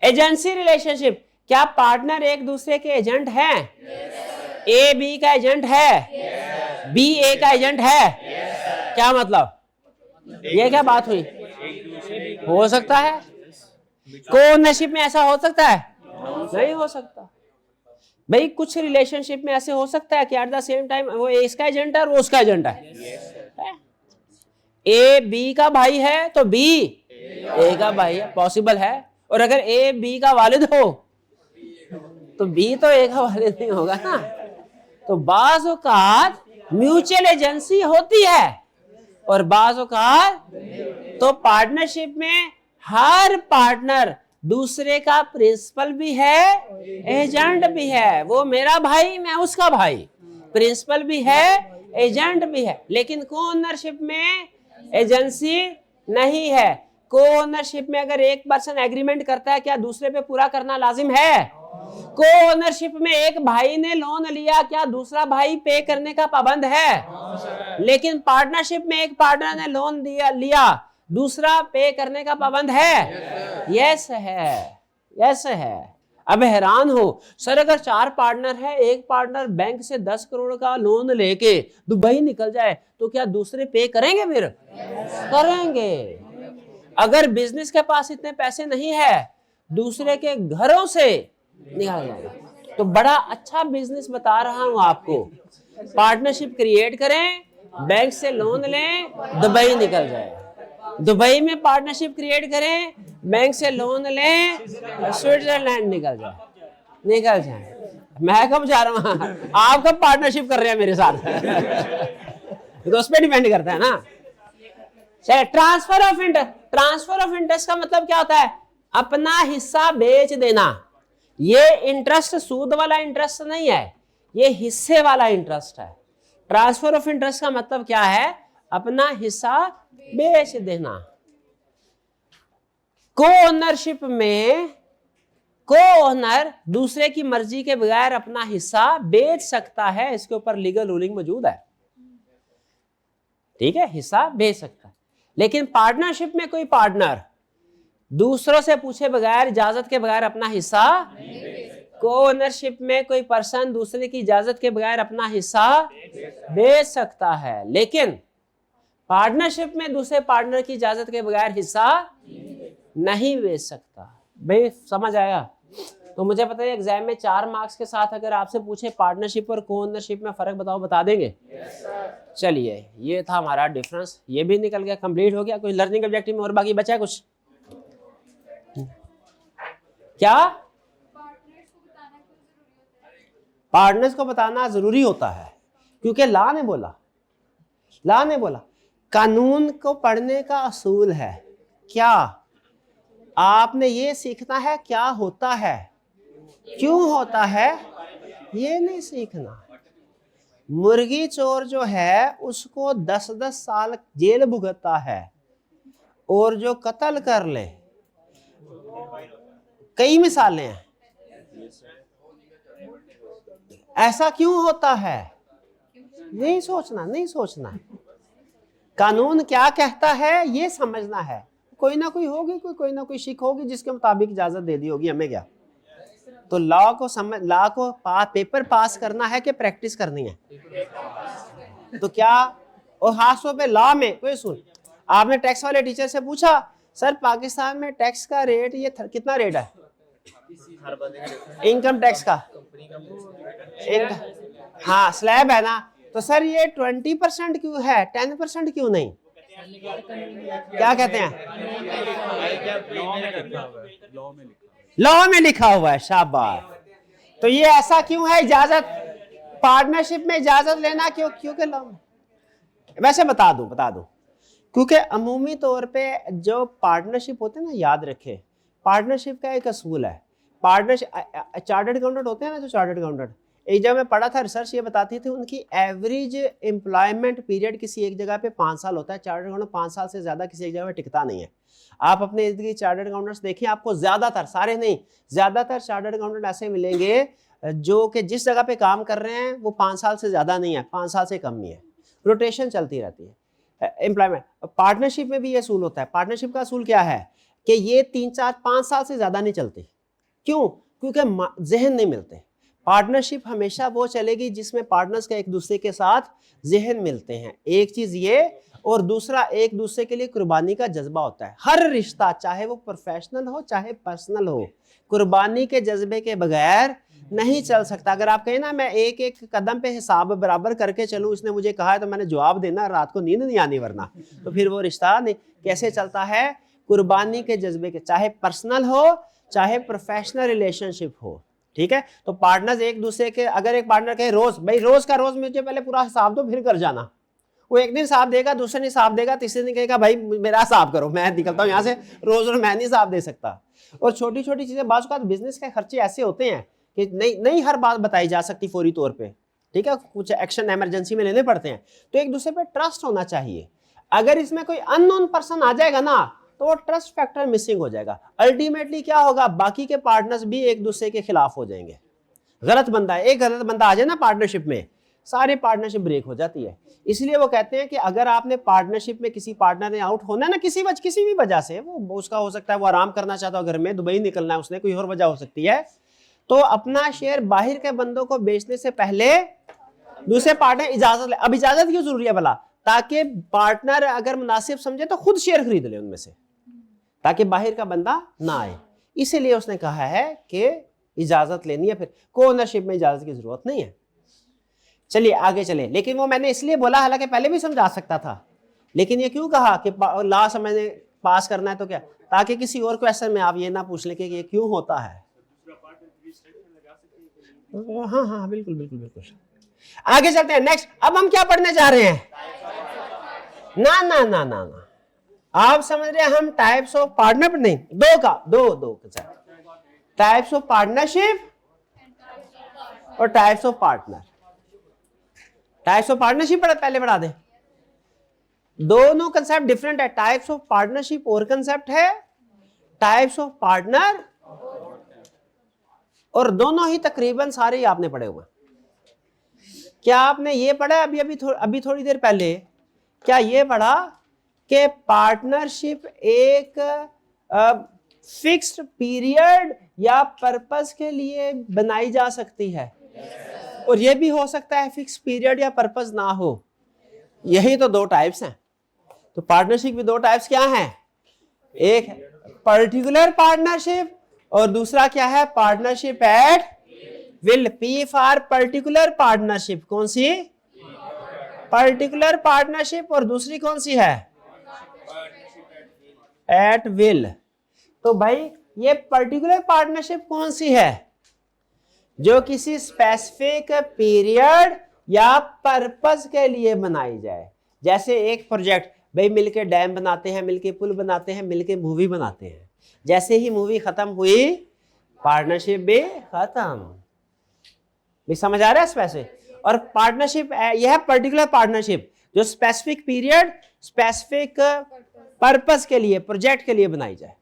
एजेंसी रिलेशनशिप, क्या पार्टनर एक दूसरे के एजेंट हैं? ए बी का एजेंट है, बी ए का एजेंट है। क्या मतलब? ये क्या बात हुई? हो सकता है। को ओनरशिप में ऐसा हो सकता है? नहीं हो सकता। भाई कुछ रिलेशनशिप में ऐसे हो सकता है कि एट द सेम टाइम वो इसका एजेंट है और वो उसका एजेंट है। ए बी का भाई है तो बी ए का भाई है, पॉसिबल है। और अगर ए बी का वालिद हो तो बी तो ए का वालिद नहीं होगा ना। तो बाज़ औक़ात म्यूचुअल एजेंसी होती है और बाज़ औक़ात तो पार्टनरशिप में हर पार्टनर दूसरे का प्रिंसिपल भी है, एजेंट भी है। वो मेरा भाई, मैं उसका भाई, प्रिंसिपल भी है, एजेंट भी है। लेकिन को ओनरशिप में एजेंसी नहीं है। को ओनरशिप में अगर एक पर्सन एग्रीमेंट करता है, क्या दूसरे पे पूरा करना लाजिम है? को ओनरशिप में एक भाई ने लोन लिया, क्या दूसरा भाई पे करने का पाबंद है? लेकिन पार्टनरशिप में एक पार्टनर ने लोन लिया, दूसरा पे करने का पाबंद है? यस है, यस है। अब हैरान हो सर, अगर 4 पार्टनर है, एक पार्टनर बैंक से 10 करोड़ का लोन लेके दुबई निकल जाए तो क्या दूसरे पे करेंगे? फिर करेंगे। अगर बिजनेस के पास इतने पैसे नहीं है, दूसरे के घरों से निकाल जाएगा। तो बड़ा अच्छा बिजनेस बता रहा हूं आपको, पार्टनरशिप क्रिएट करें, बैंक से लोन लें, दुबई निकल जाए। दुबई में पार्टनरशिप क्रिएट करें, बैंक से लोन लें, स्विट्जरलैंड निकल जाए। मैं कब जा रहा हूँ, आप कब पार्टनरशिप कर रहे हैं मेरे साथ? तो उस पर डिपेंड करता है ना। चलिए, ट्रांसफर ऑफ इंटरेस्ट का मतलब क्या होता है? अपना हिस्सा बेच देना। ये इंटरेस्ट सूद वाला इंटरेस्ट नहीं है, ये हिस्से वाला इंटरेस्ट है। ट्रांसफर ऑफ इंटरेस्ट का मतलब क्या है? अपना हिस्सा बेच देना। को ओनरशिप में को ओनर दूसरे की मर्जी के बगैर अपना हिस्सा बेच सकता है, इसके ऊपर लीगल रूलिंग मौजूद है। ठीक है, हिस्सा बेच सकता है। लेकिन पार्टनरशिप में कोई पार्टनर दूसरों से पूछे बगैर, इजाजत के बगैर अपना हिस्सा, को ओनरशिप में कोई पर्सन दूसरे की इजाजत के बगैर अपना हिस्सा बेच सकता है, लेकिन पार्टनरशिप में दूसरे पार्टनर की इजाजत के बगैर हिस्सा नहीं बेच सकता। भाई समझ आया? तो मुझे पता है एग्जाम में 4 मार्क्स के साथ अगर आपसे पूछे पार्टनरशिप और को ओनरशिप में फर्क बताओ, बता देंगे? चलिए, ये था हमारा डिफरेंस, ये भी निकल गया, कंप्लीट हो गया। कोई लर्निंग ऑब्जेक्टिव में और बाकी बचा है कुछ? क्या पार्टनर्स को बताना जरूरी होता है? क्योंकि लॉ ने बोला कानून को पढ़ने का असूल है क्या? आपने ये सीखना है क्या होता है, क्यों होता है, ये नहीं सीखना। मुर्गी चोर जो है उसको 10-10 साल जेल भुगतता है, और जो कत्ल कर ले, कई मिसालें हैं। ऐसा क्यों होता है? नहीं सोचना। कानून क्या कहता है ये समझना है। कोई ना कोई होगी, कोई ना कोई शिक होगी जिसके मुताबिक इजाजत दे दी होगी, हमें क्या। तो लॉ को पेपर पास करना है कि प्रैक्टिस करनी है? तो क्या, और खासतौर पे लॉ में कोई सुन, आपने टैक्स वाले टीचर से पूछा सर पाकिस्तान में टैक्स का रेट ये कितना रेट है इनकम टैक्स का? हाँ स्लैब है ना, तो सर ये 20% क्यों है, 10% क्यों नहीं? क्या कहते हैं? लॉ में लिखा हुआ है, शाबाश। तो ये ऐसा क्यों है? इजाजत, पार्टनरशिप में इजाजत लेना क्यों? क्योंकि लॉ में, वैसे बता दूं क्योंकि अमूमी तौर पे जो पार्टनरशिप होते हैं ना, याद रखे पार्टनरशिप का एक असूल है। पार्टनरशिप, चार्टर्ड अकाउंटेंट होते हैं ना, जो चार्टर्ड अकाउंटेंट, एक जगह मैं पढ़ा था, रिसर्च ये बताती थी उनकी एवरेज एम्प्लॉयमेंट पीरियड किसी एक जगह पे 5 साल होता है। चार्टर्ड अकाउंटेंट 5 साल से ज्यादा किसी एक जगह पे टिकता नहीं है। आप अपने इर्द गिर्द चार्टर्ड अकाउंटेंट्स देखिए, आपको ज्यादातर, सारे नहीं, ज्यादातर चार्टर्ड अकाउंटेंट ऐसे मिलेंगे जो कि जिस जगह पे काम कर रहे हैं वो 5 साल से ज्यादा नहीं है, 5 साल से कम ही है। रोटेशन चलती रहती है एम्प्लॉयमेंट। पार्टनरशिप में भी ये असूल होता है। पार्टनरशिप का असूल क्या है कि ये 3-4-5 साल से ज्यादा नहीं चलती। क्यों? क्योंकि जहन नहीं मिलते। पार्टनरशिप हमेशा वो चलेगी जिसमें पार्टनर्स का एक दूसरे के साथ जहन मिलते हैं, एक चीज ये, और दूसरा एक दूसरे के लिए कुर्बानी का जज्बा होता है। हर रिश्ता चाहे वो प्रोफेशनल हो चाहे पर्सनल हो, कुर्बानी के जज्बे के बगैर नहीं चल सकता। अगर आप कहें ना मैं एक एक कदम पे हिसाब बराबर करके चलूं, इसने मुझे कहा है तो मैंने जवाब देना, रात को नींद नहीं आनी वरना, तो फिर वो रिश्ता नहीं कैसे चलता है? कुर्बानी के जज्बे के, चाहे पर्सनल हो चाहे प्रोफेशनल रिलेशनशिप हो। ठीक है, तो पार्टनर्स एक दूसरे के, अगर एक पार्टनर कहे रोज का रोज मुझे पहले पूरा हिसाब दो फिर कर जाना, वो एक दिन हिसाब देगा, दूसरे दिन हिसाब देगा, तीसरे दिन कहेगा भाई मेरा हिसाब करो, मैं निकलता हूँ यहाँ से, रोज मैं नहीं हिसाब दे सकता। और छोटी छोटी चीजें, बात का बिजनेस के खर्चे ऐसे होते हैं कि नहीं हर बात बताई जा सकती फौरी तौर पे। ठीक है, कुछ एक्शन इमरजेंसी में लेने पड़ते हैं, तो एक दूसरे पे ट्रस्ट होना चाहिए। अगर इसमें कोई अननोन पर्सन आ जाएगा ना तो वो ट्रस्ट फैक्टर मिसिंग हो जाएगा। अल्टीमेटली क्या होगा, बाकी के पार्टनर्स भी एक दूसरे के खिलाफ हो जाएंगे। गलत बंदा, एक गलत बंदा आ जाए ना पार्टनरशिप में, सारी पार्टनरशिप ब्रेक हो जाती है। इसलिए वो कहते हैं कि अगर आपने पार्टनरशिप में किसी पार्टनर ने आउट होना है ना, किसी भी वजह से, वो उसका हो सकता है वो आराम करना चाहता हो घर में, दुबई निकलना है उसने, कोई और वजह हो सकती है, तो अपना शेयर बाहर के बंदों को बेचने से पहले दूसरे पार्टनर इजाजत ले। अब इजाजत क्यों जरूरी है भला? ताकि पार्टनर अगर मुनासिब समझे तो खुद शेयर खरीद ले उनमें से, ताकि बाहर का बंदा ना आए। इसीलिए उसने कहा है कि इजाजत लेनी है। फिर को ओनरशिप में इजाजत की जरूरत नहीं है। चलिए आगे चले। लेकिन वो मैंने इसलिए बोला, हालांकि पहले भी समझा सकता था, लेकिन ये क्यों कहा कि लॉ समझने पास करना है तो क्या, ताकि किसी और क्वेश्चन में आप ये ना पूछ लें कि ये क्यों होता है। हाँ हाँ बिल्कुल बिल्कुल बिल्कुल। आगे चलते हैं नेक्स्ट। अब हम क्या पढ़ने जा रहे हैं? ना ना ना ना ना, आप समझ रहे हैं हम टाइप्स ऑफ पार्टनर नहीं, दो टाइप्स ऑफ पार्टनरशिप और types of partner. Types of partnership पहले पढ़ा दें। दोनों कंसेप्ट डिफरेंट है। टाइप्स ऑफ पार्टनरशिप और कंसेप्ट है, टाइप्स ऑफ पार्टनर, और दोनों ही तकरीबन सारे ही आपने पढ़े हुए। क्या आपने ये पढ़ा अभी थोड़ी देर पहले, क्या ये पढ़ा कि पार्टनरशिप एक फिक्स्ड पीरियड या पर्पस के लिए बनाई जा सकती है, और ये भी हो सकता है फिक्स पीरियड या पर्पस ना हो। यही तो दो टाइप्स हैं। तो पार्टनरशिप की दो टाइप्स क्या हैं? एक पर्टिकुलर पार्टनरशिप और दूसरा क्या है, partnership at will. P for particular partnership, कौन सी, पर्टिकुलर पार्टनरशिप, और दूसरी कौन सी है, एट विल। तो भाई ये पर्टिकुलर पार्टनरशिप कौन सी है, जो किसी स्पेसिफिक पीरियड या पर्पस के लिए बनाई जाए। जैसे एक प्रोजेक्ट, भाई मिलके डैम बनाते हैं, मिलके पुल बनाते हैं, मिलके मूवी बनाते हैं, जैसे ही मूवी खत्म हुई पार्टनरशिप भी खत्म। भी समझ आ रहा है वैसे। और पार्टनरशिप यह है पर्टिकुलर पार्टनरशिप जो स्पेसिफिक पीरियड स्पेसिफिक पर्पस के लिए, प्रोजेक्ट के लिए बनाई जाए,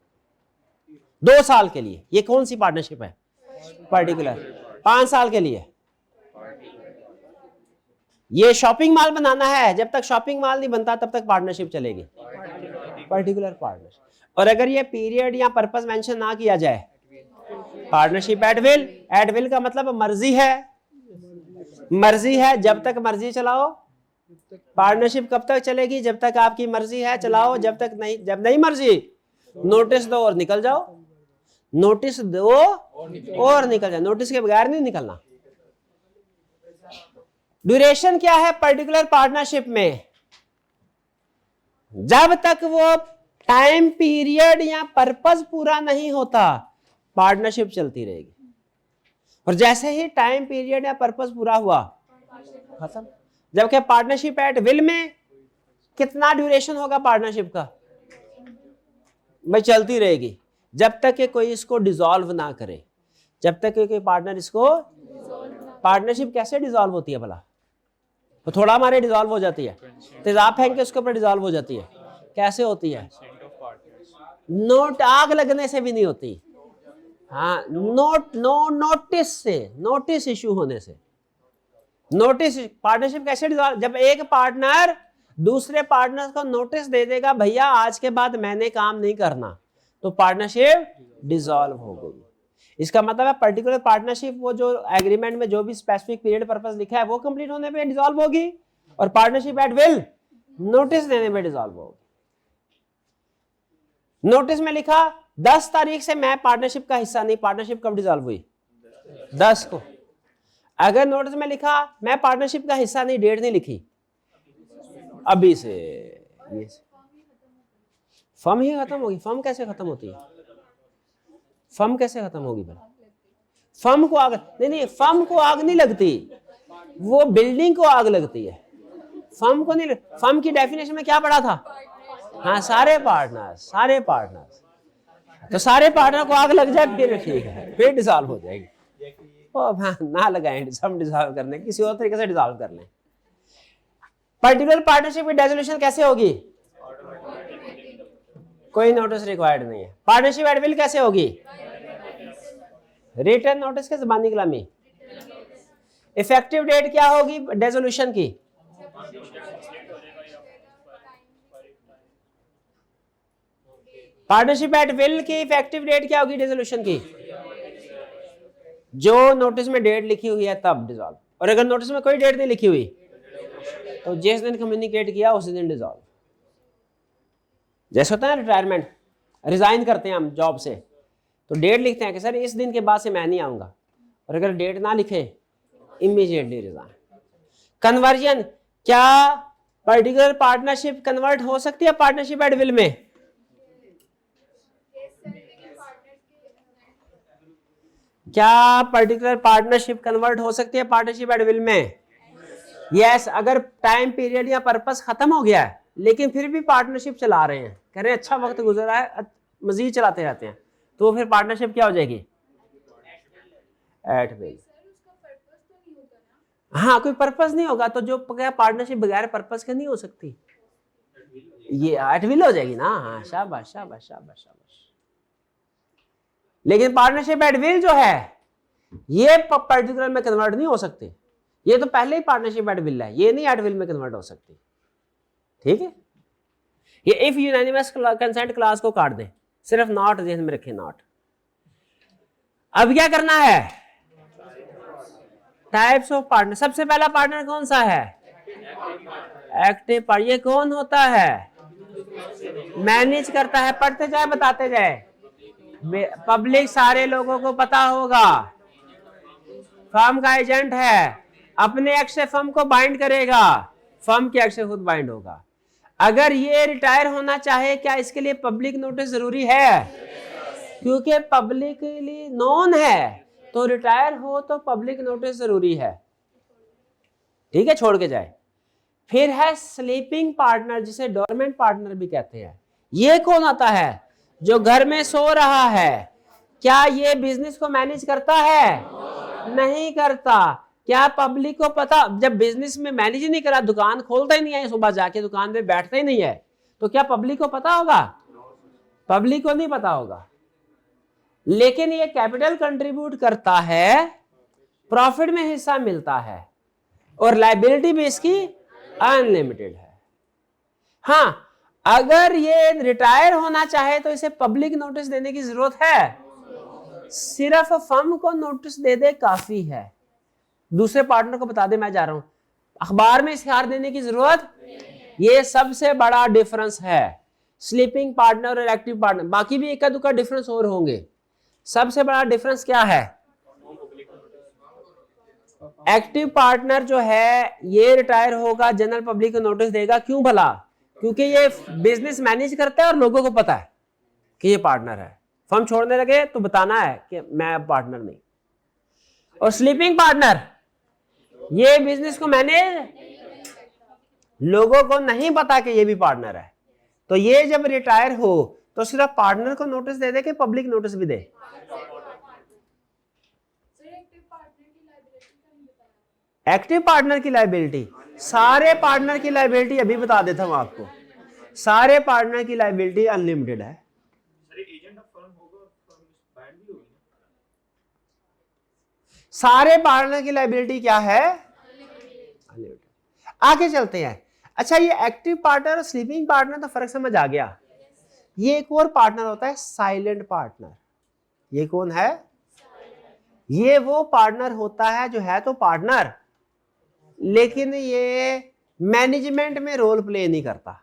2 साल के लिए। ये कौन सी पार्टनरशिप है, पर्टिकुलर। 5 साल के लिए ये शॉपिंग मॉल बनाना है, जब तक शॉपिंग मॉल नहीं बनता तब तक पार्टनरशिप चलेगी, पर्टिकुलर पार्टनरशिप। और अगर ये पीरियड या पर्पस मेंशन ना किया जाए, partnership at will. At will का मतलब मर्जी है, मर्जी है, जब तक मर्जी चलाओ। पार्टनरशिप कब तक चलेगी, जब तक आपकी मर्जी है चलाओ, जब तक नहीं, जब नहीं मर्जी नोटिस दो और निकल जाओ, नोटिस दो और निकल जाओ, नोटिस के बगैर नहीं निकलना। ड्यूरेशन क्या है पर्टिकुलर पार्टनरशिप में, जब तक वो टाइम पीरियड या पर्पस पूरा नहीं होता पार्टनरशिप चलती रहेगी, और जैसे ही टाइम पीरियड या पर्पस पूरा हुआ खत्म। जबकि पार्टनरशिप एट विल में कितना ड्यूरेशन होगा पार्टनरशिप का, भाई चलती रहेगी जब तक कि कोई इसको डिसॉल्व ना करे, जब तक कि कोई पार्टनर इसको। पार्टनरशिप कैसे डिसॉल्व होती है भला, तो थोड़ा हमारे डिसॉल्व हो जाती है, तेजाब फेंक के उसके ऊपर डिसॉल्व हो जाती है, कैसे होती है, नोट आग लगने से भी नहीं होती, हाँ नोटिस से, नोटिस इशू होने से। नोटिस पार्टनरशिप कैसे डिसॉल्व, जब एक पार्टनर दूसरे पार्टनर को नोटिस दे देगा भैया आज के बाद मैंने काम नहीं करना, तो पार्टनरशिप डिसॉल्व हो गई। इसका मतलब है पर्टिकुलर पार्टनरशिप वो जो एग्रीमेंट में जो भी स्पेसिफिक पीरियड पर्पस लिखा है वो कंप्लीट होने पे डिसॉल्व होगी, और पार्टनरशिप एट विल नोटिस देने पे डिसॉल्व होगी। नोटिस में लिखा 10 तारीख से मैं पार्टनरशिप का हिस्सा नहीं, पार्टनरशिप कब डिसॉल्व हुई, 10 को। अगर नोटिस में लिखा मैं पार्टनरशिप का हिस्सा नहीं, डेट नहीं लिखी, अभी से ये फर्म ही खत्म होगी। फर्म कैसे खत्म होती है, फर्म कैसे खत्म होगी भला, फर्म को आग नहीं, फर्म को आग नहीं लगती, वो बिल्डिंग को आग लगती है, फर्म को नहीं। फर्म की डेफिनेशन में क्या पढ़ा था, हाँ सारे पार्टनर्स, सारे पार्टनर्स, तो सारे पार्टनर को आग लग जाए फिर ठीक है, फिर डिसॉल्व हो जाएगी। हाँ, ना लगाएं सब डिसॉल्व करने, किसी और तरीके से डिसॉल्व कर लें। पर्टिकुलर पार्टनरशिप की डिसोल्यूशन कैसे होगी, कोई नोटिस रिक्वायर्ड नहीं है। पार्टनरशिप एट विल कैसे होगी, रिटन नोटिस के ज़बानी कलामी। इफेक्टिव डेट क्या होगी डिसोल्यूशन की, पार्टनरशिप एट विल की इफेक्टिव डेट क्या होगी डिसोल्यूशन की, जो नोटिस में डेट लिखी हुई है तब डिसॉल्व। और अगर नोटिस में कोई डेट नहीं लिखी हुई तो जिस दिन कम्युनिकेट किया उसी दिन डिसॉल्व। जैसे होता है रिटायरमेंट, रिजाइन करते हैं हम जॉब से, तो डेट लिखते हैं कि सर इस दिन के बाद से मैं नहीं आऊंगा, और अगर डेट ना लिखे इमीडिएटली रिजाइन। कन्वर्जन, क्या पर्टिकुलर पार्टनरशिप कन्वर्ट हो सकती है पार्टनरशिप एट विल में, क्या पर्टिकुलर पार्टनरशिप कन्वर्ट हो सकती है पार्टनरशिप एट विल में, यस। अगर टाइम पीरियड या पर्पस खत्म हो गया है लेकिन फिर भी पार्टनरशिप चला रहे हैं, कह रहे हैं अच्छा वक्त गुजर रहा है, मजीद चलाते रहते हैं, तो फिर पार्टनरशिप क्या हो जाएगी, एट विल। हाँ कोई पर्पस नहीं होगा, तो जो पार्टनरशिप बगैर पर्पस के नहीं हो सकती, ये एट विल हो जाएगी ना। हाँ शाबाश शाबाश शाबाश शाबाश। लेकिन पार्टनरशिप एट विल जो है ये पर्टिकुलर में कन्वर्ट नहीं हो सकती, ये तो पहले ही पार्टनरशिप एट विल है, ये नहीं एट विल में कन्वर्ट हो सकती, ठीक है। ये इफ यूनानिमस कंसेंट क्लास को काट दें, सिर्फ नॉट ध्यान में रखें, नॉट। अब क्या करना है, टाइप्स ऑफ पार्टनर। सबसे पहला पार्टनर कौन सा है, एक्टिव पार्टनर। ये कौन होता है, मैनेज करता है, पढ़ते जाए बताते जाए। पब्लिक सारे लोगों को पता होगा फर्म का एजेंट है, अपने एक्ट से फर्म को बाइंड करेगा, फर्म के एक्ट से खुद बाइंड होगा। अगर ये रिटायर होना चाहे, क्या इसके लिए पब्लिक नोटिस जरूरी है? क्योंकि पब्लिकली नोन है, तो रिटायर हो तो पब्लिक नोटिस जरूरी है। ठीक है, छोड़ के जाए। फिर है स्लीपिंग पार्टनर, जिसे डोरमेंट पार्टनर भी कहते हैं। ये कौन आता है? जो घर में सो रहा है। क्या ये बिजनेस को मैनेज करता है? नहीं करता। क्या पब्लिक को पता? जब बिजनेस में मैनेज ही नहीं करा, दुकान खोलता ही नहीं है, सुबह जाके दुकान पे बैठता ही नहीं है, तो क्या पब्लिक को पता होगा? पब्लिक को नहीं पता होगा। लेकिन ये कैपिटल कंट्रीब्यूट करता है, प्रॉफिट में हिस्सा मिलता है, और लायबिलिटी भी इसकी अनलिमिटेड है। हाँ, अगर ये रिटायर होना चाहे तो इसे पब्लिक नोटिस देने की जरूरत है? सिर्फ फर्म को नोटिस दे दे काफी है। दूसरे पार्टनर को बता दे मैं जा रहा हूं, अखबार में इश्तिहार देने की जरूरत। ये सबसे बड़ा डिफरेंस है स्लीपिंग पार्टनर और एक्टिव पार्टनर। बाकी भी एक दुक्का डिफरेंस और होंगे। सबसे बड़ा डिफरेंस क्या है? एक्टिव पार्टनर जो है ये रिटायर होगा, जनरल पब्लिक को नोटिस देगा। क्यों भला? क्योंकि ये बिजनेस मैनेज करता है और लोगों को पता है कि ये पार्टनर है। फर्म छोड़ने लगे तो बताना है कि मैं पार्टनर नहीं। और स्लीपिंग पार्टनर ये बिजनेस को मैनेज, लोगों को नहीं पता कि ये भी पार्टनर है। तो ये जब रिटायर हो तो सिर्फ पार्टनर को नोटिस दे दे कि पब्लिक नोटिस भी दे? एक्टिव पार्टनर की लायबिलिटी, सारे पार्टनर की लायबिलिटी अभी बता देता हूं आपको। सारे पार्टनर की लायबिलिटी अनलिमिटेड है। सारे पार्टनर की लायबिलिटी क्या है? अनलिमिटेड। आगे चलते हैं। अच्छा, ये एक्टिव पार्टनर और स्लीपिंग पार्टनर तो फर्क समझ आ गया। ये एक और पार्टनर होता है साइलेंट पार्टनर। ये कौन है? ये वो पार्टनर होता है जो है तो पार्टनर, लेकिन ये मैनेजमेंट में रोल प्ले नहीं करता।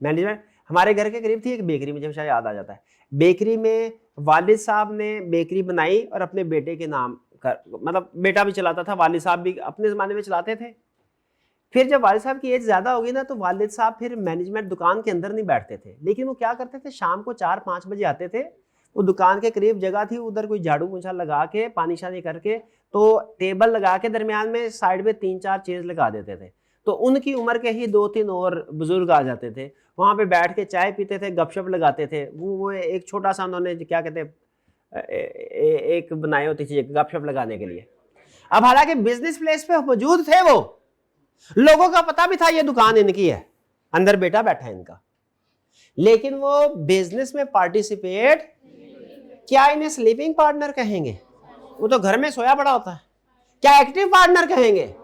मैनेजमेंट, हमारे घर के करीब थी एक बेकरी, मुझे हमेशा याद आ जाता है। बेकरी में वालिद साहब ने बेकरी बनाई और अपने बेटे के नाम कर, मतलब बेटा भी चलाता था, वालिद साहब भी अपने ज़माने में चलाते थे। फिर जब वालिद साहब की एज ज़्यादा हो गई ना, तो वालिद साहब फिर मैनेजमेंट दुकान के अंदर नहीं बैठते थे, लेकिन वो क्या करते थे, शाम को 4-5 बजे आते थे। वो दुकान के करीब जगह थी, उधर कोई झाड़ू पोछा लगा के, पानी शानी करके, तो टेबल लगा के दरमियान में साइड में 3-4 चेयर लगा देते थे। तो उनकी उम्र के ही 2-3 और बुजुर्ग आ जाते थे, वहाँ पे बैठ के चाय पीते थे, गपशप लगाते थे। वो एक छोटा सा उन्होंने क्या कहते एक बनाई होती थी गपशप लगाने के लिए। अब हालांकि बिजनेस प्लेस पे मौजूद थे, वो लोगों का पता भी था ये दुकान इनकी है, अंदर बेटा बैठा है इनका, लेकिन वो बिजनेस में पार्टिसिपेट, क्या इन्हें स्लीपिंग पार्टनर कहेंगे? वो तो घर में सोया पड़ा होता है। क्या एक्टिव पार्टनर कहेंगे?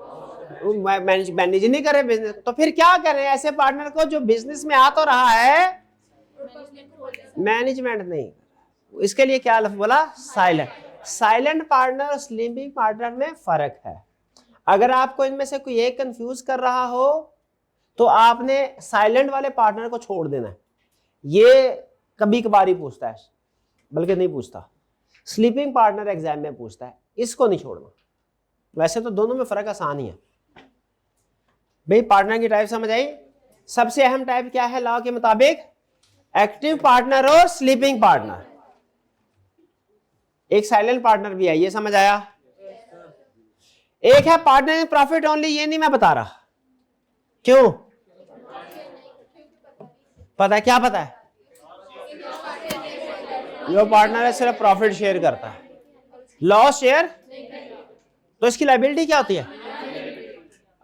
मैनेज नहीं करे बिजनेस, तो फिर क्या करें ऐसे पार्टनर को जो बिजनेस में आ तो रहा है, मैनेजमेंट नहीं। इसके लिए क्या लफ्ज़ बोला? साइलेंट। साइलेंट पार्टनर और स्लीपिंग पार्टनर में फर्क है। अगर आपको इनमें से कोई एक कंफ्यूज कर रहा हो तो आपने साइलेंट वाले पार्टनर को छोड़ देना है। ये कभी कभार ही पूछता है, बल्कि नहीं पूछता। स्लीपिंग पार्टनर एग्जाम में पूछता है, इसको नहीं छोड़ना। वैसे तो दोनों में फर्क आसान ही है भाई। पार्टनर की टाइप समझ आई? सबसे अहम टाइप क्या है लॉ के मुताबिक? एक्टिव पार्टनर और स्लीपिंग पार्टनर। एक साइलेंट पार्टनर भी है, ये समझ आया? एक है पार्टनर इन प्रॉफिट ओनली, ये नहीं मैं बता रहा। क्यों? पता है? क्या पता है? जो पार्टनर है सिर्फ प्रॉफिट शेयर करता है, लॉस शेयर, तो इसकी लायबिलिटी क्या होती है?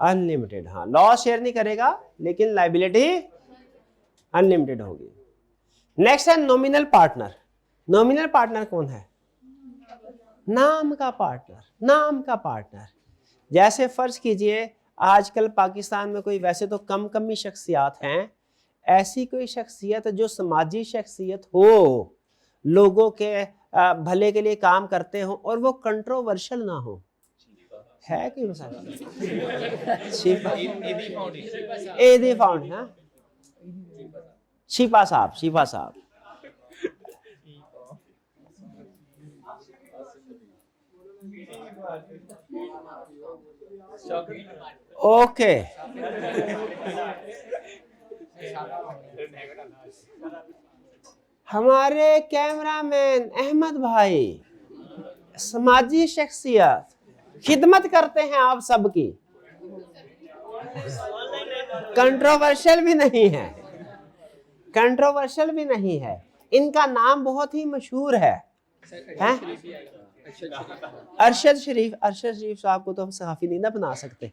अनलिमिटेड। हाँ, लॉस शेयर नहीं करेगा, लेकिन लायबिलिटी अनलिमिटेड होगी। नेक्स्ट है नॉमिनल पार्टनर। नॉमिनल पार्टनर कौन है? नाम का पार्टनर। नाम का पार्टनर, जैसे फर्ज कीजिए आजकल पाकिस्तान में कोई, वैसे तो कम ही शख्सियात हैं, ऐसी कोई शख्सियत जो समाजी शख्सियत हो, लोगों के भले के लिए काम करते हो और वो कंट्रोवर्शियल ना हो। है कोई मिसाल? शिफा साहब। ओके, हमारे कैमरामैन अहमद भाई समाजी शख्सियत, खिदमत करते हैं आप सबकी, कंट्रोवर्शियल भी नहीं है, कंट्रोवर्शियल भी नहीं है, इनका नाम बहुत ही मशहूर है अरशद शरीफ। अरशद शरीफ साहब को तो हम सहाफ़ी नहीं ना बना सकते,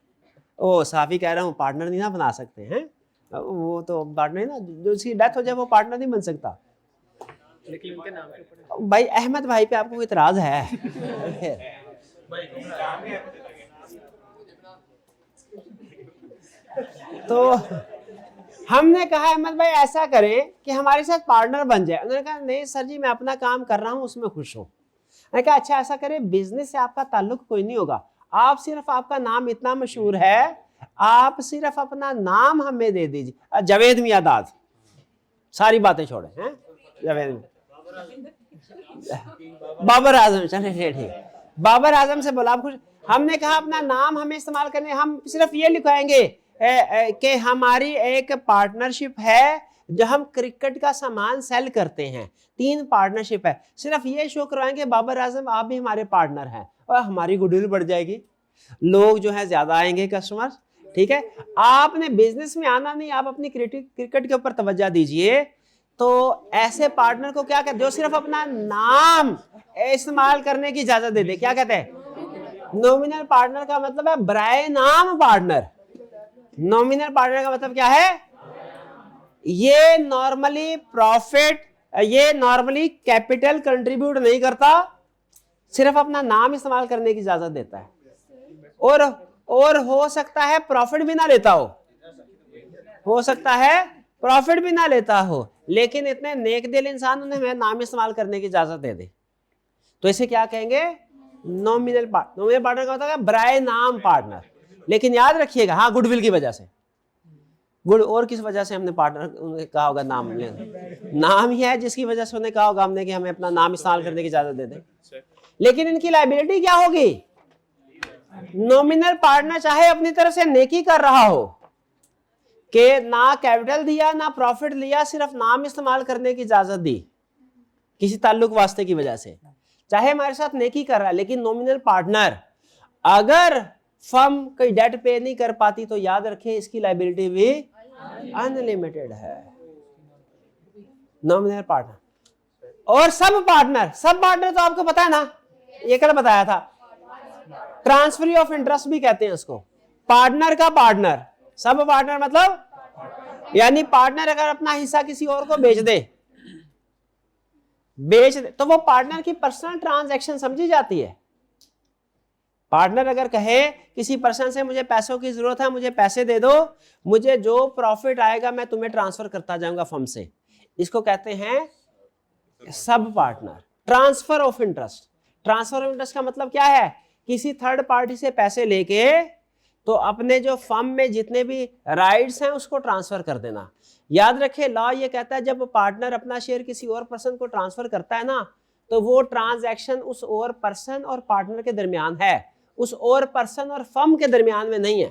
ओ सहाफ़ी कह रहा हूँ, पार्टनर नहीं ना बना सकते हैं, वो तो पार्टनर ना, जो उसकी डेथ हो जाए वो पार्टनर नहीं बन सकता। लेकिन उनके नाम के ऊपर भाई अहमद भाई पे आपको इतराज है? तो हमने कहा अहमद भाई ऐसा करें कि हमारे साथ पार्टनर बन जाए। उन्होंने कहा नहीं सर जी, मैं अपना काम कर रहा हूं, उसमें खुश हूं। मैंने कहा अच्छा ऐसा करें, बिजनेस से आपका ताल्लुक कोई नहीं होगा, आप सिर्फ, आपका नाम इतना मशहूर है, आप सिर्फ अपना नाम हमें दे दीजिए, जावेद मियादाद, सारी बातें छोड़े हैं, जावेद बाबर आजम, चले ठीक, बाबर आजम से बोला आप खुश। हमने कहा अपना नाम हमें इस्तेमाल करने, हम सिर्फ ये लिखवाएंगे कि हमारी एक पार्टनरशिप है जो हम क्रिकेट का सामान सेल करते हैं, 3 पार्टनरशिप है, सिर्फ ये शो करवाएंगे बाबर आजम आप भी हमारे पार्टनर हैं, और हमारी गुडविल बढ़ जाएगी, लोग जो है ज्यादा आएंगे कस्टमर। ठीक है, आपने बिजनेस में आना नहीं, आप अपनी क्रिकेट के ऊपर तवज्जो दीजिए। तो ऐसे पार्टनर को क्या कहते हैं, जो सिर्फ अपना नाम इस्तेमाल करने की इजाजत दे दे, क्या कहते हैं? नॉमिनल पार्टनर का मतलब है बराए नाम पार्टनर। नॉमिनल पार्टनर का मतलब क्या है? ये नॉर्मली प्रॉफिट, ये नॉर्मली कैपिटल कंट्रीब्यूट नहीं करता, सिर्फ अपना नाम इस्तेमाल करने की इजाजत देता है, और हो सकता है प्रॉफिट भी ना लेता हो सकता है प्रॉफिट भी ना लेता हो, लेकिन इतने नेक दिल इंसान, उन्हें नाम इस्तेमाल करने की इजाजत दे दे, तो इसे क्या कहेंगे? Nominal partner. नॉमिनल पार्टनर का होता है बराए नाम पार्टनर। लेकिन याद रखिएगा, हाँ गुडविल की वजह से, गुड और किस वजह से हमने पार्टनर कहा होगा? नाम ही है जिसकी वजह से उन्हें कहा होगा हमने कि हमें अपना नाम इस्तेमाल करने की इजाजत दे दे। लेकिन इनकी लायबिलिटी क्या होगी? नॉमिनल पार्टनर चाहे अपनी तरफ से नेकी कर रहा हो कि ना कैपिटल दिया ना प्रॉफिट लिया, सिर्फ नाम इस्तेमाल करने की इजाजत दी किसी ताल्लुक वास्ते की वजह से, चाहे हमारे साथ नेकी कर रहा है, लेकिन नॉमिनल पार्टनर अगर फर्म कोई डेट पे नहीं कर पाती तो याद रखें इसकी लायबिलिटी भी अनलिमिटेड है। नॉमिनल पार्टनर और सब पार्टनर तो आपको पता है ना, ये कल बताया था, ट्रांसफरी ऑफ इंटरेस्ट भी कहते हैं उसको। पार्टनर का पार्टनर, सब पार्टनर मतलब यानी पार्टनर अगर अपना हिस्सा किसी और को बेच दे तो वो पार्टनर की पर्सनल ट्रांजैक्शन समझी जाती है। पार्टनर अगर कहे किसी पर्सन से मुझे पैसों की जरूरत है, मुझे पैसे दे दो, मुझे जो प्रॉफिट आएगा मैं तुम्हें ट्रांसफर करता जाऊंगा फर्म से, इसको कहते हैं sub partner. Transfer of interest, transfer of interest का मतलब क्या है? किसी थर्ड पार्टी से पैसे लेके तो अपने जो फर्म में जितने भी राइट्स हैं उसको ट्रांसफर कर देना। याद रखें, लॉ ये कहता है जब पार्टनर अपना शेयर किसी और पर्सन को ट्रांसफर करता है ना, तो वो ट्रांजैक्शन उस और पर्सन और पार्टनर के दरमियान है, उस और पर्सन और फर्म के दरमियान में नहीं है,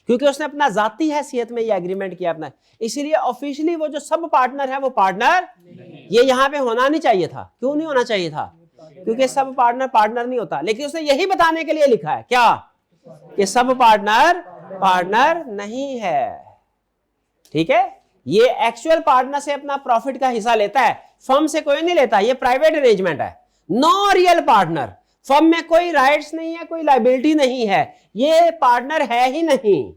क्योंकि उसने अपना जाती हैसियत में ये एग्रीमेंट किया अपना। इसीलिए ऑफिशियली वो जो सब पार्टनर है वो पार्टनर ये यहाँ पे होना नहीं चाहिए था। क्यों नहीं होना चाहिए था? क्योंकि सब पार्टनर नहीं होता, लेकिन उसने यही बताने के लिए लिखा है क्या कि सब पार्टनर नहीं है। ठीक है, ये एक्चुअल पार्टनर से अपना प्रॉफिट का हिस्सा लेता है, फर्म से कोई नहीं लेता, ये प्राइवेट अरेंजमेंट है। नो रियल पार्टनर, फर्म में कोई राइट्स नहीं है, कोई लायबिलिटी नहीं है, ये पार्टनर है ही नहीं।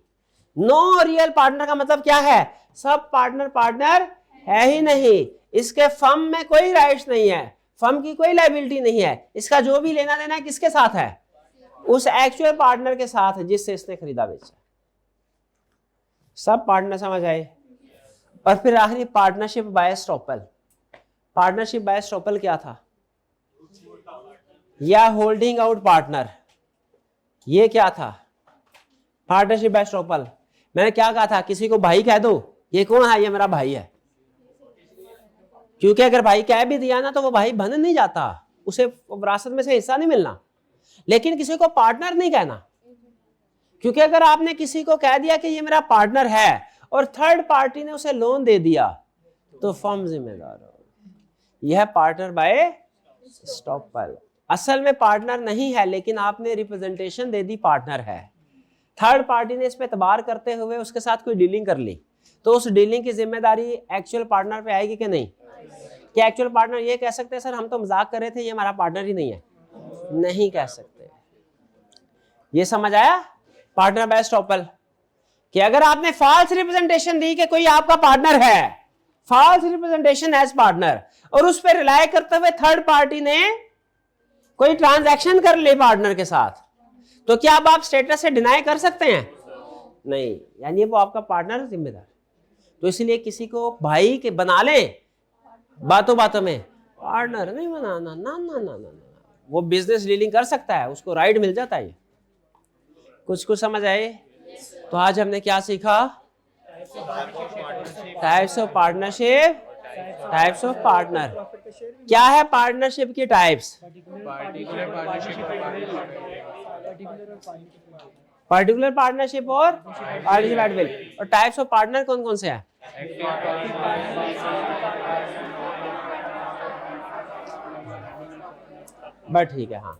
नो रियल पार्टनर का मतलब क्या है? सब पार्टनर है ही नहीं, इसके फर्म में कोई राइट्स नहीं है, फर्म की कोई लायबिलिटी नहीं है, इसका जो भी लेना देना है किसके साथ है? उस एक्चुअल पार्टनर के साथ जिससे इसने खरीदा बेचा। सब पार्टनर समझ आए? और फिर आखिरी partnership by estoppel. Partnership by estoppel क्या था? या होल्डिंग आउट पार्टनर, ये क्या था? Partnership by estoppel. मैंने क्या कहा था? किसी को भाई कह दो, ये कौन है? ये मेरा भाई है। क्योंकि अगर भाई कह भी दिया ना तो वो भाई बन नहीं जाता, उसे विरासत में से हिस्सा नहीं मिलना। लेकिन किसी को पार्टनर नहीं कहना, क्योंकि अगर आपने किसी को कह दिया कि ये मेरा पार्टनर है और थर्ड पार्टी ने उसे लोन दे दिया तो फर्म जिम्मेदार हो। यह पार्टनर बाय एस्टॉपल। असल में पार्टनर नहीं है, लेकिन आपने रिप्रेजेंटेशन दे दी पार्टनर है। थर्ड पार्टी ने इस पे एतबार करते हुए उसके साथ कोई डीलिंग कर ली, तो उस डीलिंग की जिम्मेदारी एक्चुअल पार्टनर पे आएगी कि नहीं? क्या एक्चुअल पार्टनर ये कह सकते हैं सर हम तो मजाक कर रहे थे, ये हमारा पार्टनर ही नहीं है? नहीं कह सकते। ये समझ आया पार्टनर बाय एस्टॉपल? कि अगर आपने फॉल्स रिप्रेजेंटेशन दी कि कोई आपका पार्टनर है, फॉल्स रिप्रेजेंटेशन एज पार्टनर, और उस पर रिलाय करते हुए थर्ड पार्टी ने कोई ट्रांजैक्शन कर ले पार्टनर के साथ, तो क्या अब आप स्टेटस से डिनाई कर सकते हैं? नहीं, यानी वो आपका पार्टनर जिम्मेदार। तो इसलिए किसी को भाई के बना ले बातों बातों में, पार्टनर नहीं बनाना, ना ना ना ना ना, वो बिजनेस डीलिंग कर सकता है, उसको राइट मिल जाता है। कुछ कुछ समझ आए? तो आज हमने क्या सीखा? Types of partnership, types of partner. क्या है पार्टनरशिप की टाइप्स? पर्टिकुलर पार्टनरशिप और पार्टनरशिप एट विल। और टाइप्स ऑफ पार्टनर कौन कौन से हैं? बट ठीक है, हाँ।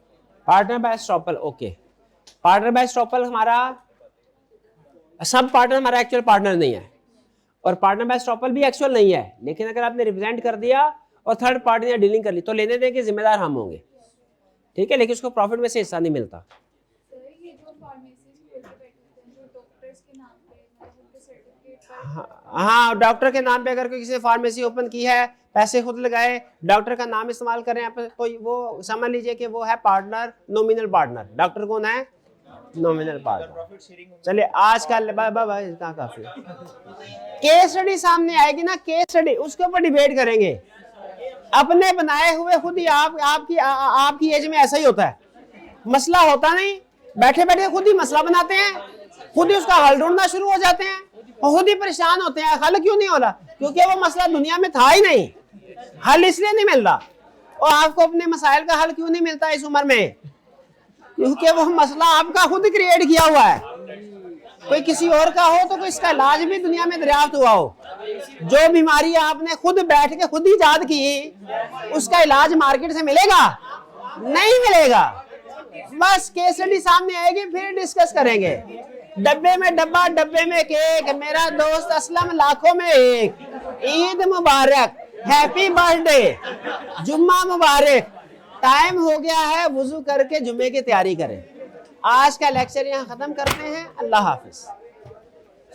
Partner by estoppel, okay. Partner by estoppel हमारा सब पार्टनर हमारा एक्चुअल पार्टनर नहीं है, और पार्टनर बाय एस्टॉपल भी एक्चुअल नहीं है, लेकिन अगर आपने रिप्रेजेंट कर दिया और थर्ड पार्टी ने डीलिंग कर ली तो लेने देने के जिम्मेदार हम होंगे, ठीक है, लेकिन उसको प्रॉफिट में से हिस्सा नहीं मिलता। हाँ, डॉक्टर के नाम पे अगर कोई किसी ने फार्मेसी ओपन की है, पैसे खुद लगाए, डॉक्टर का नाम इस्तेमाल करें आप, तो वो समझ लीजिए कि वो है पार्टनर, नॉमिनल पार्टनर। डॉक्टर कौन है? Nominal partner. चलिए आज का काफी केस स्टडी सामने आएगी ना, केस स्टडी, उसके ऊपर डिबेट करेंगे। अपने बनाए हुए खुद ही आपकी एज में ऐसा ही होता है, मसला होता नहीं, बैठे बैठे खुद ही मसला बनाते हैं, खुद ही उसका हल ढूंढना शुरू हो जाते हैं, खुद ही परेशान होते हैं। हल क्यों नहीं हो रहा? क्योंकि वो मसला दुनिया में था ही नहीं, हल इसलिए नहीं मिल रहा। और आपको अपने मसाइल का हल क्यों नहीं मिलता इस उम्र में? क्योंकि वो मसला आपका खुद क्रिएट किया हुआ है। कोई किसी और का हो तो कोई इसका इलाज भी दुनिया में दरियाफ्त हुआ हो। जो बीमारी आपने खुद बैठ के खुद इजाद की, उसका इलाज मार्केट से मिलेगा? नहीं मिलेगा। बस केस स्टडी सामने आएगी, फिर डिस्कस करेंगे। डब्बे में डब्बा, डब्बे में केक, मेरा दोस्त असलम लाखों में एक, ईद मुबारक, हैप्पी बर्थडे, जुम्मा मुबारक। टाइम हो गया है, वुजू करके जुम्मे की तैयारी करें। आज का लेक्चर यहाँ खत्म करते हैं। अल्लाह हाफिज।